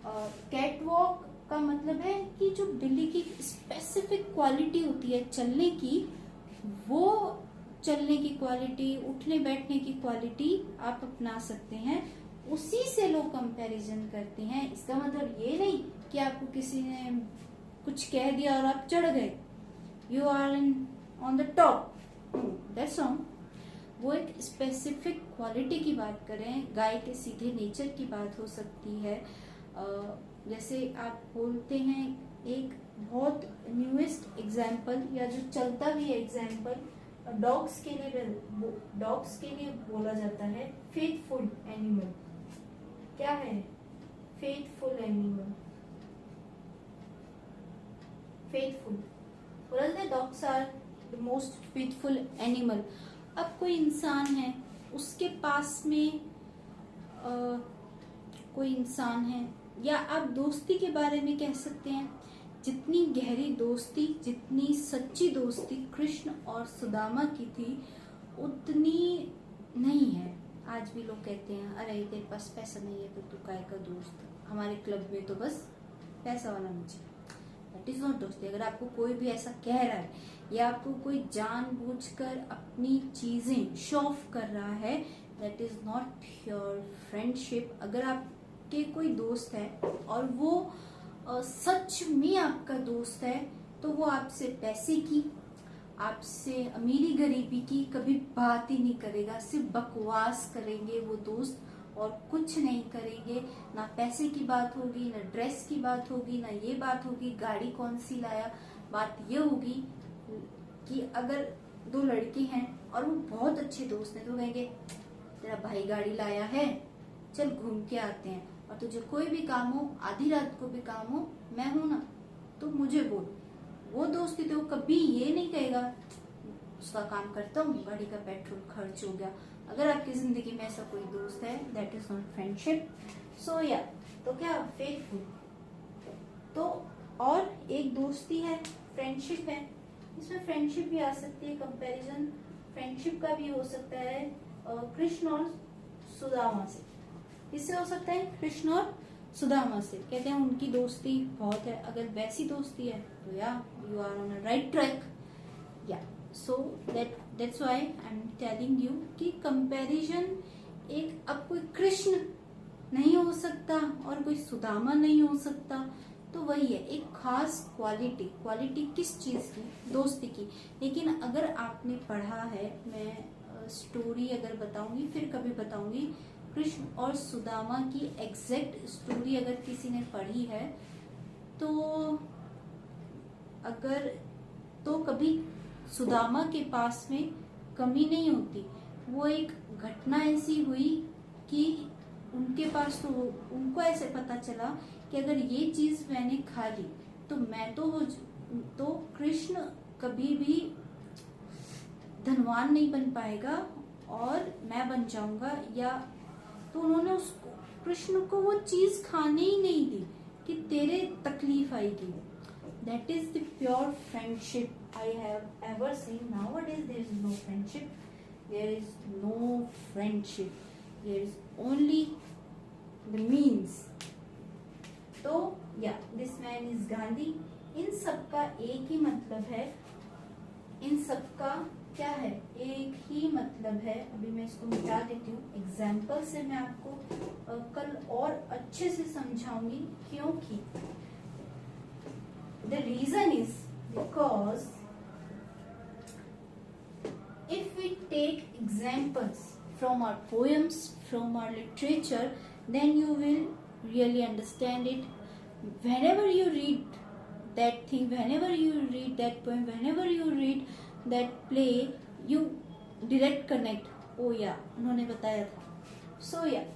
कैट वॉक का मतलब है कि जो बिल्ली की स्पेसिफिक क्वालिटी होती है चलने की, वो चलने की क्वालिटी, उठने बैठने की क्वालिटी आप अपना सकते हैं, उसी से लोग कंपैरिजन करते हैं। इसका मतलब ये नहीं कि आपको किसी ने कुछ कह दिया और आप चढ़ गए, you are on the top, that's wrong. वो एक स्पेसिफिक क्वालिटी की बात करें, गाय के सीधे नेचर की बात हो सकती है। जैसे आप बोलते हैं एक बहुत न्यूएस्ट एग्जाम्पल या जो चलता भी है एग्जाम्पल, डॉग्स के लिए बोला जाता है फेथफुल एनिमल। क्या है फेथफुल एनिमल? फेथफुल बोला जाता है, dogs are the most faithful animal. अब कोई इंसान है, उसके पास में कोई इंसान है, या आप दोस्ती के बारे में कह सकते हैं, जितनी गहरी दोस्ती, जितनी सच्ची दोस्ती कृष्ण और सुदामा की थी उतनी नहीं है। आज भी लोग कहते हैं अरे तेरे पास पैसा नहीं है तो तू काय का दोस्त, हमारे क्लब में तो बस पैसा वाला मुझे, दैट इज नॉट दोस्ती। अगर आपको कोई भी ऐसा कह रहा है या आपको कोई जानबूझकर अपनी चीजें शो ऑफ कर रहा है, that is not pure friendship. अगर आपके कोई दोस्त है और वो सच में आपका दोस्त है, तो वो आपसे पैसे की, आपसे अमीरी गरीबी की कभी बात ही नहीं करेगा, सिर्फ बकवास करेंगे वो दोस्त और कुछ नहीं करेंगे। ना पैसे की बात होगी, ना ड्रेस की बात होगी, ना ये बात होगी गाड़ी कौन सी लाया। बात ये होगी कि अगर दो लड़के हैं और वो बहुत अच्छे दोस्त हैं तो कहेंगे तेरा भाई गाड़ी लाया है, चल घूम के आते हैं, और तुझे कोई भी काम हो, आधी रात को भी काम हो, मैं हूं ना, तो मुझे बोल। वो दोस्ती तो कभी ये नहीं कहेगा उसका काम करता हूँ, गाड़ी का पेट्रोल खर्च हो गया। अगर आपकी जिंदगी में ऐसा कोई दोस्त है, दैट इज नॉट फ्रेंडशिप। सो या तो क्या फेथफुल। तो और एक दोस्ती है, फ्रेंडशिप है, इसमें फ्रेंडशिप भी आ सकती है, कंपैरिजन फ्रेंडशिप का भी हो सकता है कृष्ण और सुदामा से। इससे हो सकता है कृष्ण और सुदामा से, कहते हैं उनकी दोस्ती बहुत है। अगर वैसी दोस्ती है तो yeah you are on a right track. Yeah so that's why I am telling you कि कंपैरिजन एक, अब कोई कृष्ण नहीं हो सकता और कोई सुदामा नहीं हो सकता, तो वही है एक खास क्वालिटी। क्वालिटी किस चीज की? दोस्ती की। लेकिन अगर आपने पढ़ा है, मैं स्टोरी अगर बताऊंगी फिर कभी बताऊंगी, कृष्ण और सुदामा की एग्जैक्ट स्टोरी अगर किसी ने पढ़ी है तो कभी सुदामा के पास में कमी नहीं होती। वो एक घटना ऐसी हुई कि उनके पास तो उनको ऐसे पता चला कि अगर ये चीज मैंने खा ली तो मैं तो कृष्ण कभी भी धनवान नहीं बन पाएगा और मैं बन जाऊंगा। या तो उन्होंने उसको, कृष्ण को वो चीज खाने ही नहीं दी कि तेरे तकलीफ आएगी। That is the pure friendship I have ever seen. Nowadays there is no friendship, there is no friendship, there is only the means. तो या दिस मैन इज गांधी। इन सबका एक ही मतलब है, इन सबका क्या है, एक ही मतलब है। अभी मैं इसको मिटा देती हूँ। एग्जाम्पल से मैं आपको कल और अच्छे से समझाऊंगी, क्योंकि the reason is because if we take examples from our poems, from our literature, then you will really understand it. Whenever you read that thing, whenever you read that poem, whenever you read that play, you direct connect. Oh yeah, उन्होंने बताया था. So yeah,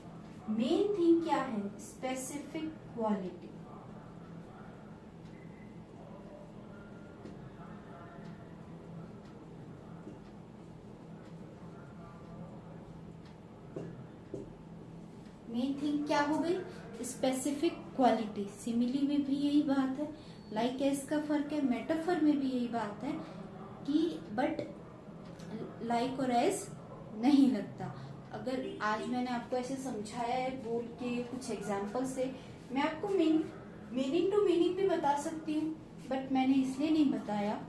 main thing क्या है? Specific quality. Main thing क्या हो गई? Specific quality. Simile में भी यही बात है, लाइक एस का फर्क है, मेटाफर में भी यही बात है कि बट लाइक और एस नहीं लगता. अगर आज मैंने आपको ऐसे समझाया है बोल के कुछ एग्जाम्पल से, मैं आपको मीनिंग टू मीनिंग भी बता सकती हूँ, बट मैंने इसलिए नहीं बताया.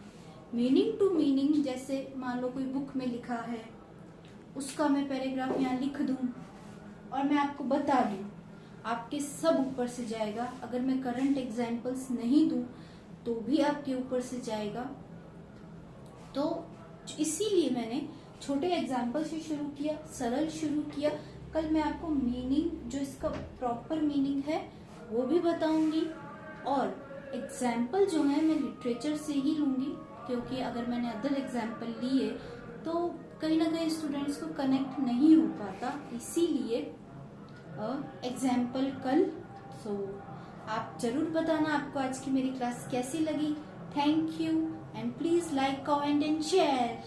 मीनिंग टू मीनिंग जैसे मान लो कोई बुक में लिखा है, उसका मैं पैराग्राफ यहाँ लिख दूं और मैं आपको बता दूं, आपके सब ऊपर से जाएगा. अगर मैं करंट एग्जाम्पल्स नहीं दूं तो भी आपके ऊपर से जाएगा. तो इसीलिए मैंने छोटे एग्जाम्पल से शुरू किया, सरल शुरू किया. कल मैं आपको मीनिंग, जो इसका प्रॉपर मीनिंग है वो भी बताऊंगी, और एग्जाम्पल जो है मैं लिटरेचर से ही लूंगी, क्योंकि अगर मैंने अदर एग्जाम्पल लिए तो कहीं ना कहीं स्टूडेंट्स को कनेक्ट नहीं हो पाता. इसीलिए एग्जाम्पल कल. सो आप जरूर बताना आपको आज की मेरी क्लास कैसी लगी. Thank you and please like, comment and share.